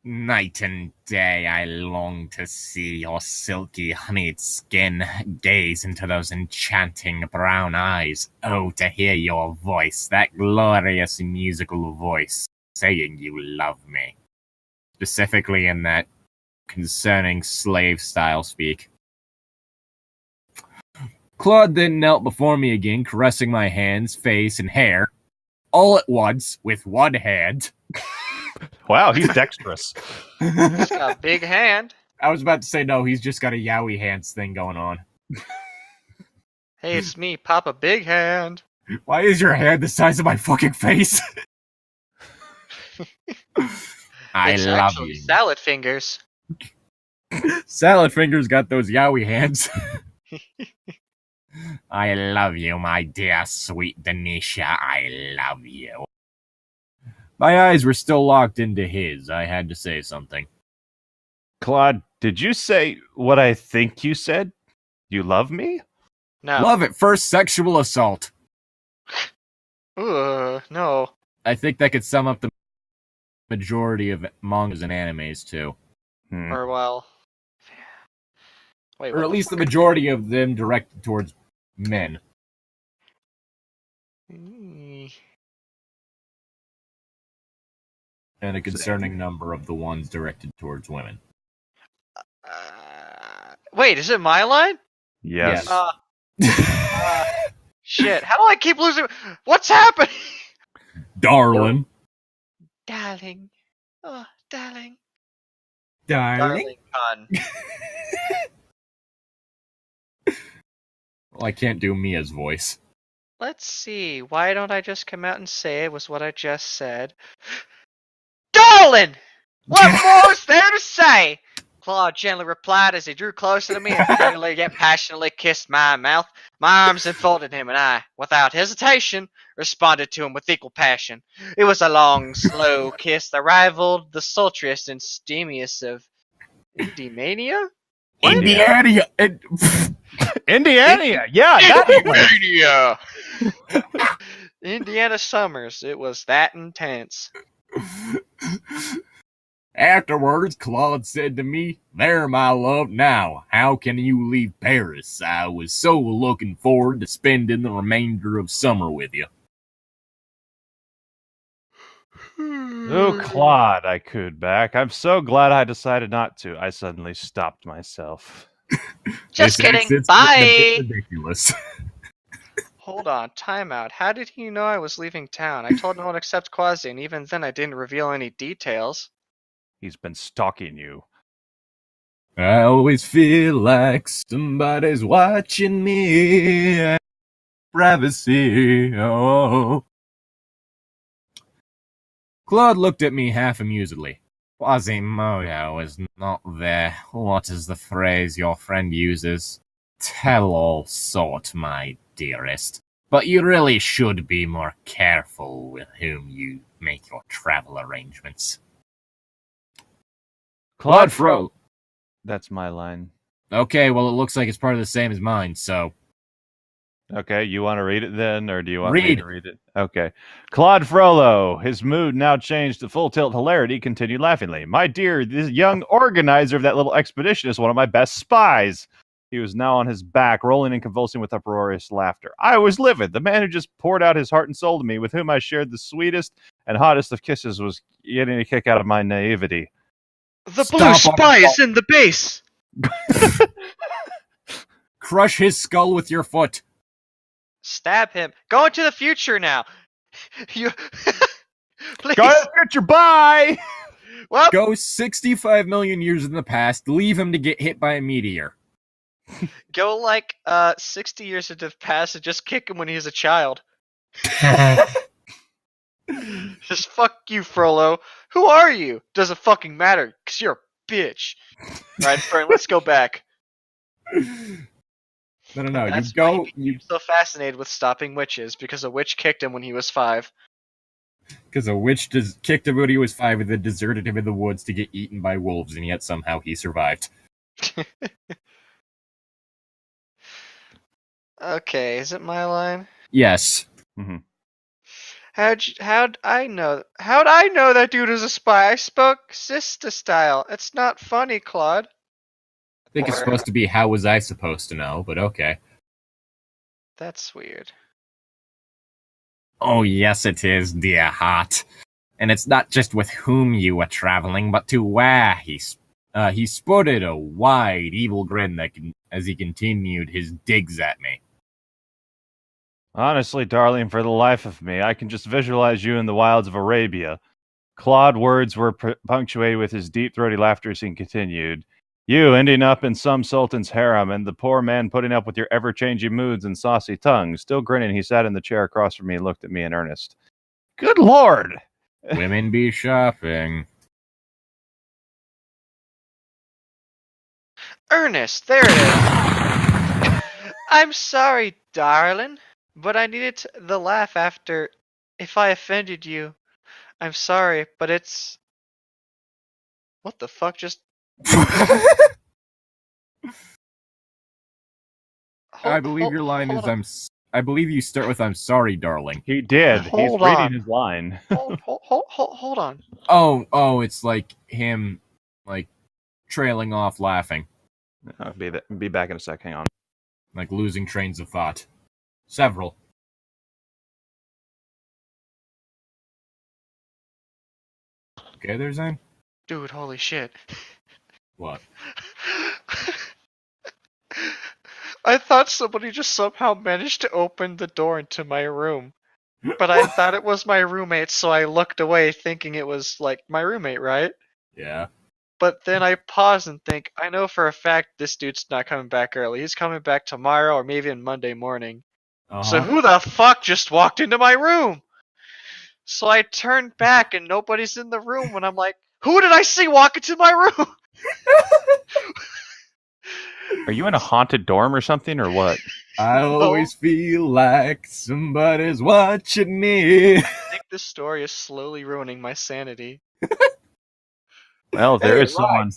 Night and day I long to see your silky honeyed skin, gaze into those enchanting brown eyes. Oh, to hear your voice, that glorious musical voice, saying you love me. Specifically in that concerning slave-style speak. Claude then knelt before me again, caressing my hands, face, and hair, all at once, with one hand. Wow, he's dexterous. He's got a big hand. I was about to say no, he's just got a Yowie hands thing going on. Hey, it's me, Papa Big Hand. Why is your hand the size of my fucking face? It's love actually you. salad fingers. Salad Fingers got those Yowie hands. I love you, my dear sweet Denisha. I love you. My eyes were still locked into his. I had to say something. Claude, did you say what I think you said? You love me? No. Love at first sexual assault. No. I think that could sum up the majority of mangas and animes, too. Or, well... Wait, Or at least the majority of them directed towards men. And a concerning number of the ones directed towards women. Wait, is it my line? Yes. Shit, how do I keep losing? What's happening? Darling. Darling. Oh, darling. Darling. Con. Well, I can't do Mia's voice. Let's see. Why don't I just come out and say it was what I just said? Darling! What more is there to say? Claude gently replied as he drew closer to me and finally yet passionately kissed my mouth. My arms enfolded him, and I, without hesitation, responded to him with equal passion. It was a long, slow kiss that rivaled the sultriest and steamiest of Indie-mania? Indiana. Indiana! Yeah, that Indie-mania! Indiana Summers. It was that intense. Afterwards, Claude said to me, "There, my love, now, how can you leave Paris? I was so looking forward to spending the remainder of summer with you." Oh, Claude, I cooed back. I'm so glad I decided not to. I suddenly stopped myself. Just This kidding. accent's Bye! ridiculous. Hold on, timeout. How did he know I was leaving town? I told no one except Quasi, and even then I didn't reveal any details. He's been stalking you. I always feel like somebody's watching me. Privacy. Oh. Claude looked at me half amusedly. Quasimodo is not there. What is the phrase your friend uses? Tell all sort, my dearest. But you really should be more careful with whom you make your travel arrangements. Claude Frollo. That's my line. Okay, well, it looks like it's part of the same as mine, so... Okay, you want to read it then, or do you want me Read. to read it? Okay. Claude Frollo, his mood now changed to full tilt hilarity, continued laughingly. My dear, this young organizer of that little expedition is one of my best spies. He was now on his back, rolling and convulsing with uproarious laughter. I was livid. The man who just poured out his heart and soul to me, with whom I shared the sweetest and hottest of kisses, was getting a kick out of my naivety. The blue spy is in the base! Crush his skull with your foot. Stab him. Go into the future now. You please. Go to the future, bye! Well, Go 65 million years in the past, leave him to get hit by a meteor. go like 60 years into the past and just kick him when he was a child. Just fuck you, Frollo. Who are you? Doesn't fucking matter, because you're a bitch. Alright, Fern, let's go back. No, That's you go... why you're so fascinated with stopping witches, because a witch kicked him when he was 5. Because a witch kicked him when he was 5 and then deserted him in the woods to get eaten by wolves, and yet somehow he survived. Okay, is it my line? Yes. Mm-hmm. How'd I know that dude was a spy? I spoke sister style. It's not funny, Claude. I think it's supposed to be, how was I supposed to know, but okay. That's weird. Oh, yes it is, dear heart. And it's not just with whom you were traveling, but to where. He sported a wide, evil grin as he continued his digs at me. Honestly, darling, for the life of me, I can just visualize you in the wilds of Arabia. Claude's words were punctuated with his deep, throaty laughter as he continued. You ending up in some sultan's harem, and the poor man putting up with your ever-changing moods and saucy tongue. Still grinning, he sat in the chair across from me and looked at me in earnest. Good Lord! Women be shopping. Ernest, there it is. I'm sorry, darling, but I needed the laugh after. If I offended you, I'm sorry, but it's. What the fuck just. I believe your line is I believe you start with "I'm sorry, darling." He did. He's Hold reading on. his line. Hold on. Oh, it's like him, like, trailing off laughing. I'll be back in a sec. Hang on. Like losing trains of thought. Several. Okay, there, Zane? Dude, holy shit. What? I thought somebody just somehow managed to open the door into my room. But I thought it was my roommate, so I looked away thinking it was, like, my roommate, right? Yeah. But then I pause and think, I know for a fact this dude's not coming back early. He's coming back tomorrow or maybe on Monday morning. So who the fuck just walked into my room? So I turned back and nobody's in the room and I'm like, who did I see walk into my room? Are you in a haunted dorm or something, or what? I always feel like somebody's watching me. I think this story is slowly ruining my sanity. Well, if there Hey, is someone...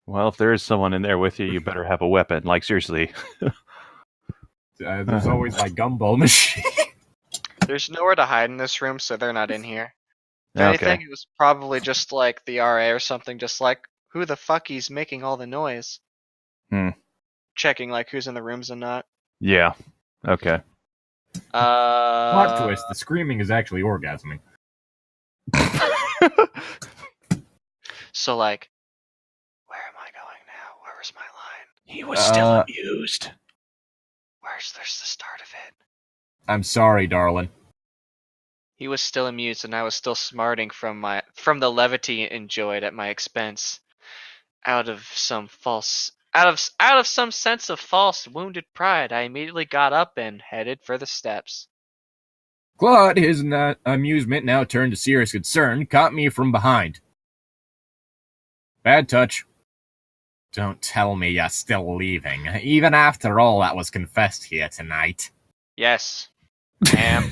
Well, if there is someone in there with you, you better have a weapon. Like, seriously. There's always my gumball machine. There's nowhere to hide in this room, so they're not in here. If Okay. anything, it was probably just like the RA or something, just like, who the fuck he's making all the noise? Checking like who's in the rooms and not. Yeah. Okay. Plot twist, the screaming is actually orgasming. So like, where am I going now? Where was my line? He was still amused. There's the start of it. I'm sorry, darling. He was still amused, and I was still smarting from the levity enjoyed at my expense, out of some sense of false wounded pride. I immediately got up and headed for the steps. Claude, his amusement now turned to serious concern, caught me from behind. Bad touch. Don't tell me you're still leaving, even after all that was confessed here tonight. Yes, Damn.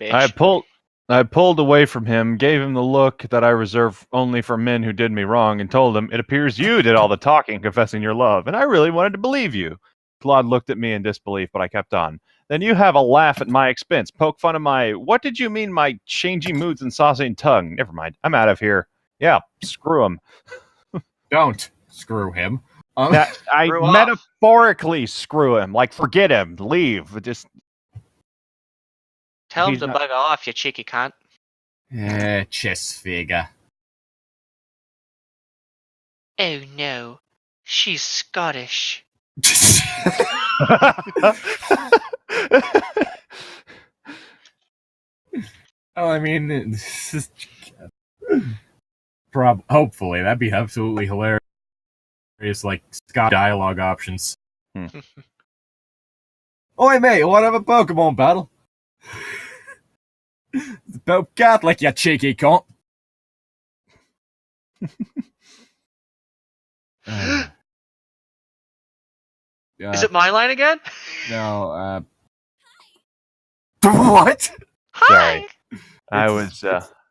Bitch. I pulled away from him, gave him the look that I reserve only for men who did me wrong, and told him, "It appears you did all the talking, confessing your love, and I really wanted to believe you." Claude looked at me in disbelief, but I kept on. "Then you have a laugh at my expense, poke fun of what did you mean my changing moods and saucing tongue? Never mind, I'm out of here. Yeah, screw him." Don't screw him. I Screw off. metaphorically screw him, like forget him, leave, just... Tell him he's to not- bug off, you cheeky cunt. Chess figure. Oh no, she's Scottish. Oh, I mean, hopefully that'd be absolutely hilarious. Like Scott dialogue options. Oi, mate, want to have a Pokemon battle? The Pope Catholic, you cheeky cunt. Is it my line again? No, what? Sorry. Hi. I was,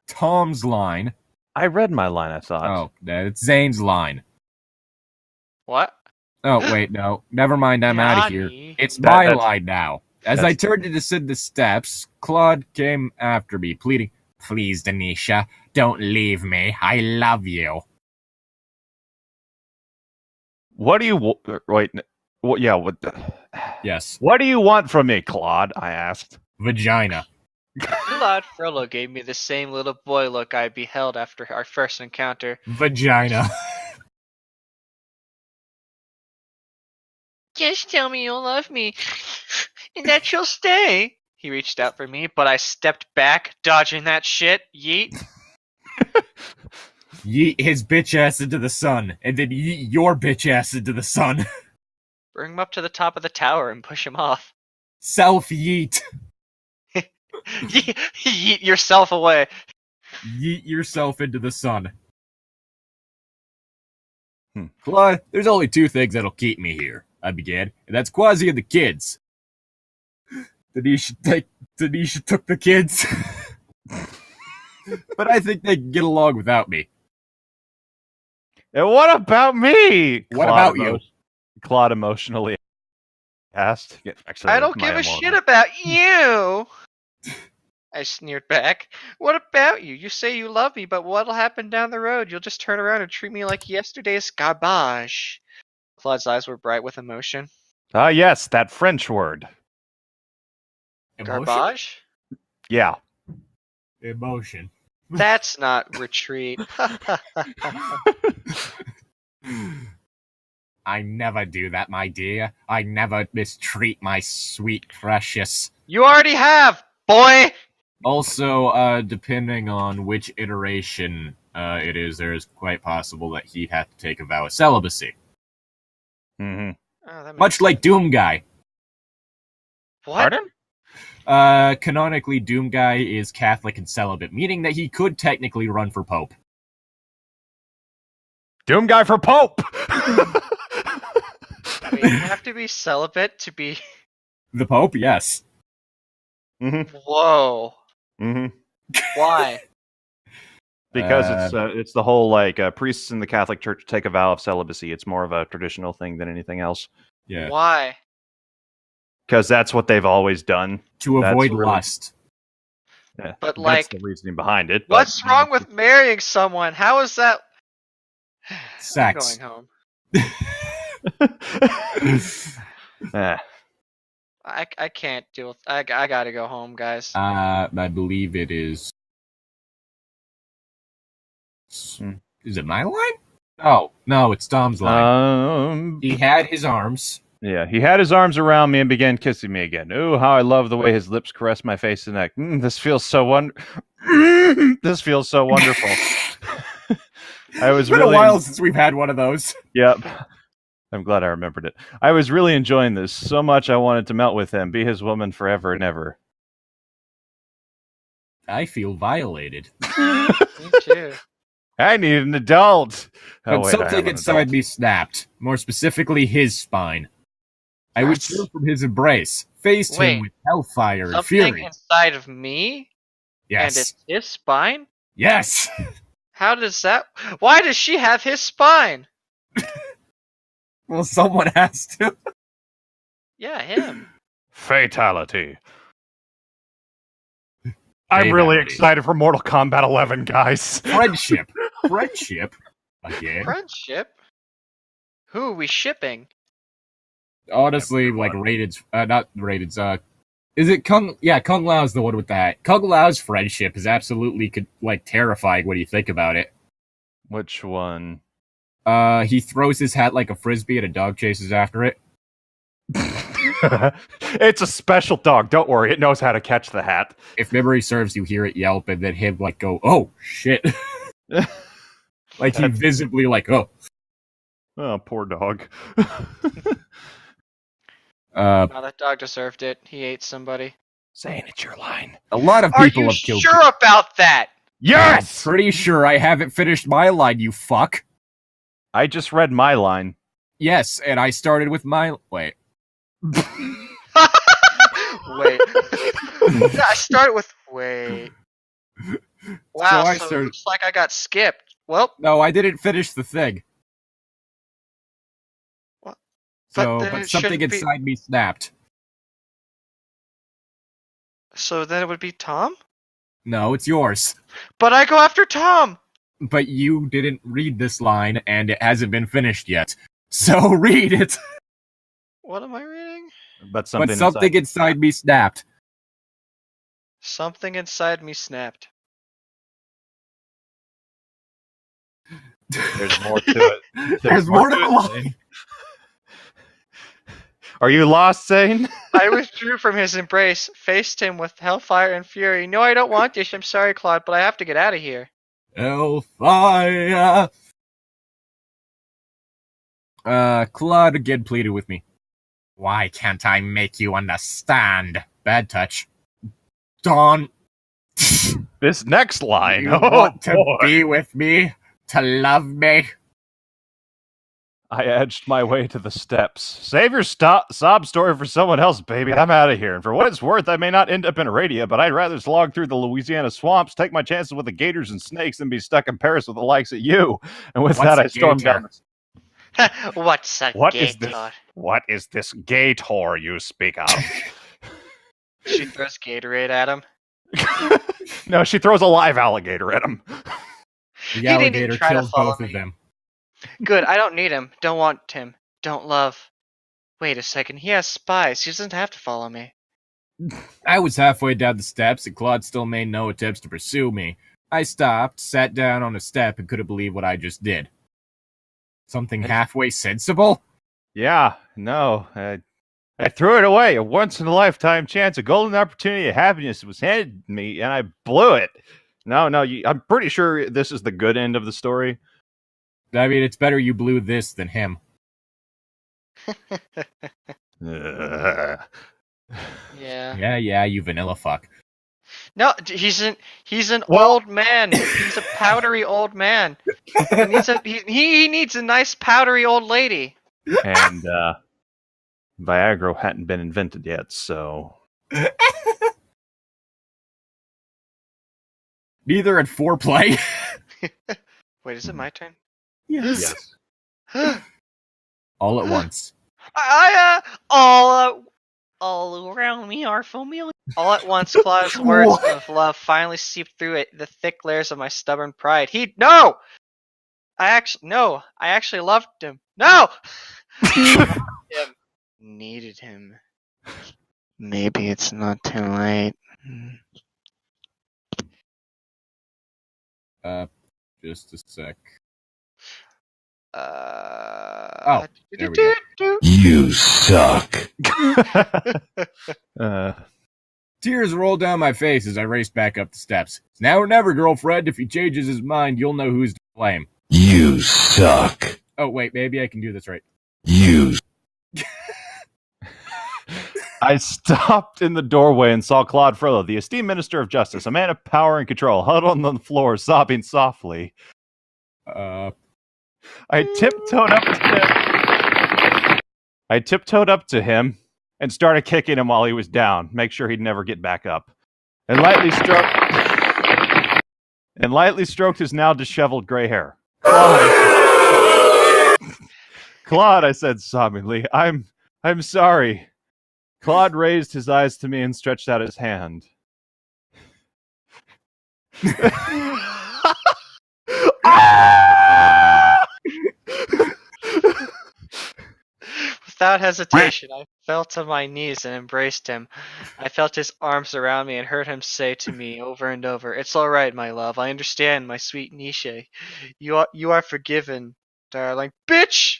Tom's line. I read my line, I thought. Oh, it's Zane's line. What? Oh, wait, no. Never mind, I'm out of here. Johnny. It's That- my that's- line now. As I turned to descend the steps, Claude came after me, pleading, "Please, Denisha, don't leave me. I love you." What do you... Wait, what, yeah, what... Yes. What do you want from me, Claude? I asked. Vagina. Claude Frollo gave me the same little boy look I beheld after our first encounter. Vagina. Just tell me you'll love me, and that you'll stay. He reached out for me, but I stepped back, dodging that shit. Yeet. Yeet his bitch ass into the sun, and then yeet your bitch ass into the sun. Bring him up to the top of the tower and push him off. Self-yeet. Yeet yourself away. Yeet yourself into the sun. Claude, there's only two things that'll keep me here, I began, and that's Quasi and the kids. Denisha took the kids. But I think they can get along without me. And what about me? What about you? Claude emotionally asked. Yeah, actually, I don't my give a emotion. shit about you. I sneered back. What about you? You say you love me, but what'll happen down the road? You'll just turn around and treat me like yesterday's garbage. Claude's eyes were bright with emotion. Ah, yes, that French word. Emotion? Garbage? Yeah. Emotion. That's not retreat. I never do that, my dear. I never mistreat my sweet precious. You already have, boy! Also, depending on which iteration it is, there is quite possible that he'd have to take a vow of celibacy. Mm-hmm. Oh, that makes Much like Doom Guy. What? Pardon? Canonically, Doom Guy is Catholic and celibate, meaning that he could technically run for Pope. Doom guy for Pope! Wait, you have to be celibate to be... The Pope, yes. Mm-hmm. Whoa. Mm-hmm. Why? Because it's the whole, like, priests in the Catholic Church take a vow of celibacy. It's more of a traditional thing than anything else. Yeah. Why? Because that's what they've always done. To avoid really- lust. Yeah, But, that's like, the reasoning behind it. but- What's wrong with marrying someone? How is that... Sex. I'm going home. Eh. I can't deal with... I gotta go home, guys. I believe it is... Hmm. Is it my line? Oh, no, it's Tom's line. He had his arms. Yeah, he had his arms around me and began kissing me again. Ooh, how I love the way his lips caress my face and neck. This feels so This feels so wonderful. I was It's been really a while since we've had one of those. Yep. I'm glad I remembered it. I was really enjoying this so much I wanted to melt with him, be his woman forever and ever. I feel violated. Me too. I need an adult. Oh, But wait, I something have an inside adult. me snapped. More specifically, his spine. I Yes. withdrew from his embrace, faced Wait, him with hellfire and something fury. inside of me? And Yes. it's his spine? Yes. How does that... Why does she have his spine? Well, someone has to. Yeah, him. Fatality. I'm really Fatality. excited for Mortal Kombat 11, guys. Friendship. Friendship. Again. Friendship? Who are we shipping? Honestly, like Raided's, not Raided's, is it Kung? Yeah, Kung Lao's the one with the hat. Kung Lao's friendship is absolutely, like, terrifying when you think about it. Which one? He throws his hat like a frisbee and a dog chases after it. It's a special dog. Don't worry. It knows how to catch the hat. If memory serves, you hear it yelp and then him, like, go, oh, shit. Like, he visibly, like, oh. Oh, poor dog. Oh, that dog deserved it. He ate somebody. Zane, it's your line. A lot of Are people you have killed sure about that? Yes! Pretty sure I haven't finished my line, you fuck. I just read my line. Yes, and I started with my... Wait. Wait. I started with wait. Wow, I so started- it looks like I got skipped. Well, No, I didn't finish the thing. What? So, then but it something shouldn't be- inside me snapped. so then it would be Tom? No, it's yours. But I go after Tom! But you didn't read this line, and it hasn't been finished yet. So read it. What am I reading? But something, But something inside me snapped. Something inside me snapped. There's more to it. There's more to the line. Are you lost, Zane? I withdrew from his embrace, faced him with hellfire and fury. No, I don't want this. I'm sorry, Claude, but I have to get out of here. Hellfire. Claude again pleaded with me. Why can't I make you understand? Bad touch. Dawn. This next line. You Oh, want to boy. be with me? To love me? I edged my way to the steps. Save your sob story for someone else, baby. I'm out of here. And for what it's worth, I may not end up in Aradia, but I'd rather slog through the Louisiana swamps, take my chances with the gators and snakes, than be stuck in Paris with the likes of you. And with What's that, a I stormed gator? What's down. a What is gator? this? What is this gator you speak of? She throws Gatorade at him. No, she throws a live alligator at him. The didn't even alligator try to kills follow both of me. them. Good, I don't need him. Don't want him. Don't love. Wait a second, he has spies. He doesn't have to follow me. I was halfway down the steps, and Claude still made no attempts to pursue me. I stopped, sat down on a step, and couldn't believe what I just did. Something halfway sensible? Yeah, no. I threw it away. A once-in-a-lifetime chance, a golden opportunity of happiness was handed to me, and I blew it. No, I'm pretty sure this is the good end of the story. I mean, it's better you blew this than him. Ugh. Yeah. Yeah, you vanilla fuck. No, he's an Well- old man. He's a powdery old man. He needs a nice powdery old lady. And Viagra hadn't been invented yet, so... Neither at foreplay. Wait, is it my turn? Yes. All at once. All around me are familiar. All at once, Claude's words of love finally seeped through it, the thick layers of my stubborn pride. I actually loved him. No! Needed him. Maybe it's not too late. Just a sec. There we go. You suck. Tears rolled down my face as I raced back up the steps. It's now or never, girlfriend. If he changes his mind, you'll know who's to blame. You suck. Oh, wait, maybe I can do this right. You I stopped in the doorway and saw Claude Frollo, the esteemed minister of justice, a man of power and control, huddled on the floor, sobbing softly. I tiptoed up to him and started kicking him while he was down, make sure he'd never get back up. And lightly stroked his now disheveled gray hair. Claude, I said sobbingly, I'm sorry. Claude raised his eyes to me and stretched out his hand. Without hesitation, I fell to my knees and embraced him. I felt his arms around me and heard him say to me over and over, "It's all right, my love. I understand, my sweet Nisha. You are forgiven, darling." Bitch!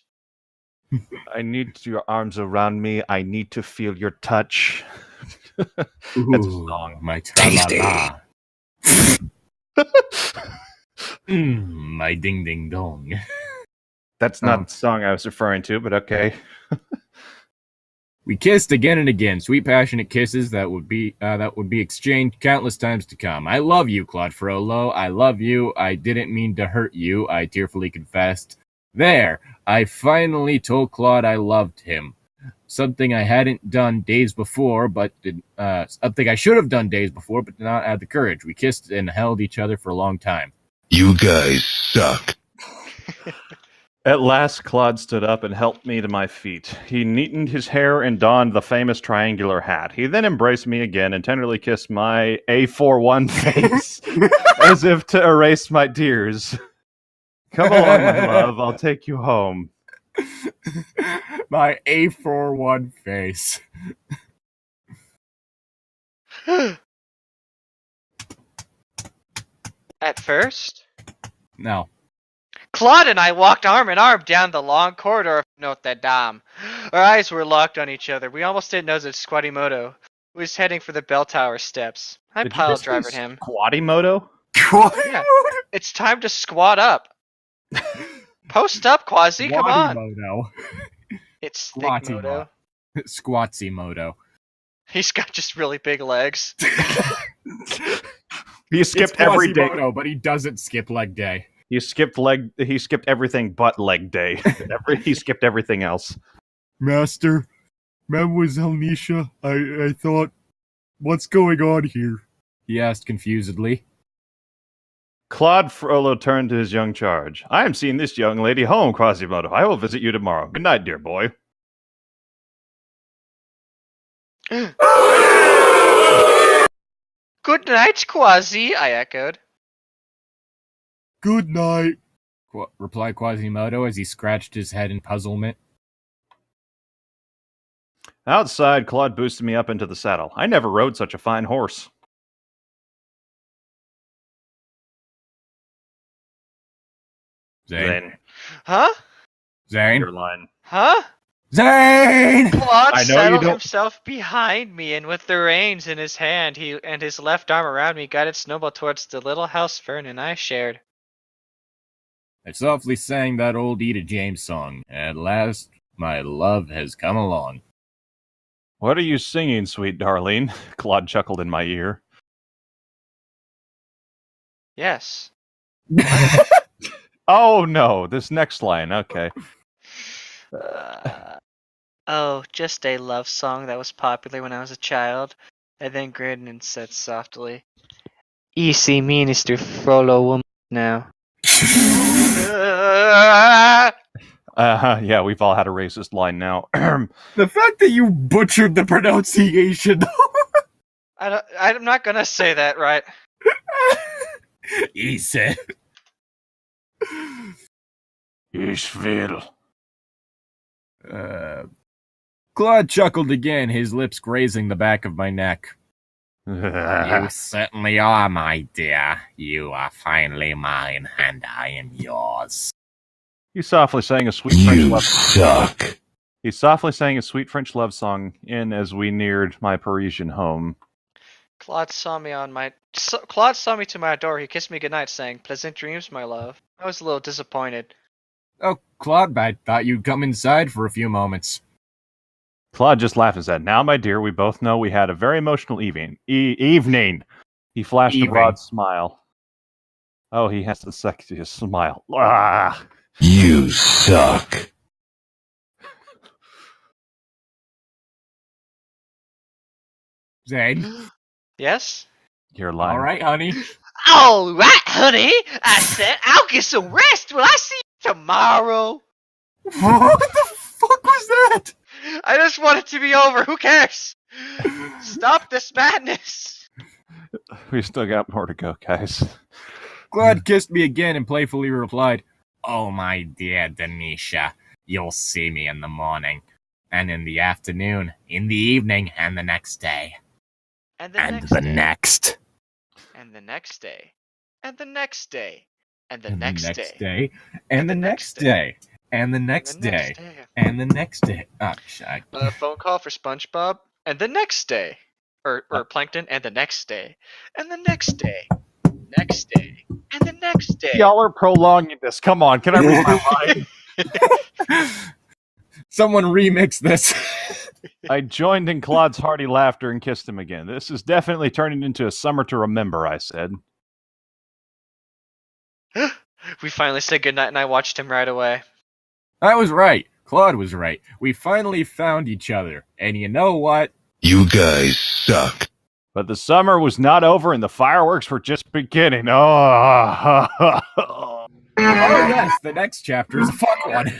I need your arms around me. I need to feel your touch. That's a song. My tra-la-la. My ding-ding-dong. That's not the song I was referring to, but okay. We kissed again and again, sweet passionate kisses that would be exchanged countless times to come. I love you, Claude Frollo. I love you. I didn't mean to hurt you, I tearfully confessed. There, I finally told Claude I loved him. Something I hadn't done days before, something I should have done days before, but did not have the courage. We kissed and held each other for a long time. You guys suck. At last, Claude stood up and helped me to my feet. He neatened his hair and donned the famous triangular hat. He then embraced me again and tenderly kissed my A41 face, as if to erase my tears. Come along, my love. I'll take you home. My A41 face. At first, No. Claude and I walked arm in arm down the long corridor of Notre Dame. Our eyes were locked on each other. We almost didn't know that Squadimoto was heading for the bell tower steps. I pile drivered him. Quadimoto? Yeah. It's time to squat up. Post up, Quasi, come on. Squatimoto. It's thick moto. Squatsimoto. He's got just really big legs. He skipped every day. But he doesn't skip leg day. He skipped everything but leg day. He skipped everything else. Master, Mademoiselle Nisha, I thought, what's going on here? He asked confusedly. Claude Frollo turned to his young charge. I am seeing this young lady home, Quasimodo. I will visit you tomorrow. Good night, dear boy. Good night, Quasi, I echoed. Good night, replied Quasimodo as he scratched his head in puzzlement. Outside, Claude boosted me up into the saddle. I never rode such a fine horse. Zane. Huh? Zane? Your line. Huh? Zane! Claude I know settled you don't- himself behind me, and with the reins in his hand, he and his left arm around me guided Snowball towards the little house Fern and I shared. I softly sang that old Etta James song. At last, my love has come along. What are you singing, sweet darling? Claude chuckled in my ear. Yes. Oh no, this next line, okay. Oh, just a love song that was popular when I was a child. I then grinned and said softly, "Easy Minister Frollo woman now." Yeah, we've all had a racist line now. The fact that you butchered the pronunciation. I'm not gonna say that right. He said. Ishville. Claude chuckled again, his lips grazing the back of my neck. You certainly are, my dear. You are finally mine, and I am yours. He softly sang a sweet French You love suck. He softly sang a sweet French love song in as we neared my Parisian home. Claude saw me to my door. He kissed me goodnight, saying, "Pleasant dreams, my love." I was a little disappointed. Oh, Claude, I thought you'd come inside for a few moments. Claude just laughed and said, "Now, my dear, we both know we had a very emotional evening." Evening. He flashed a broad smile. Oh, he has the sexiest smile. Ah. You suck. Zane. Yes? You're lying. All right, honey. All right, honey. I said I'll get some rest. Will I see you tomorrow? What the fuck was that? I just want it to be over. Who cares? Stop this madness. We still got more to go, guys. Claude kissed me again and playfully replied, "Oh, my dear Denisha, you'll see me in the morning, and in the afternoon, in the evening, and the next day, And and next the day. next, And the next day. And the next day. And the and the next next day. day, and the next day, and the next day, and the next day." Oh, shit. A phone call for SpongeBob. And the next day. Or Plankton. And the next day. And the next day. Next day. And the next day. Y'all are prolonging this. Come on, can I read my line? Someone remix this. I joined in Claude's hearty laughter and kissed him again. This is definitely turning into a summer to remember, I said. We finally said goodnight and I watched him right away. I was right. Claude was right. We finally found each other. And you know what? You guys suck. But the summer was not over and the fireworks were just beginning. Oh, Oh, yes, the next chapter is a fun one.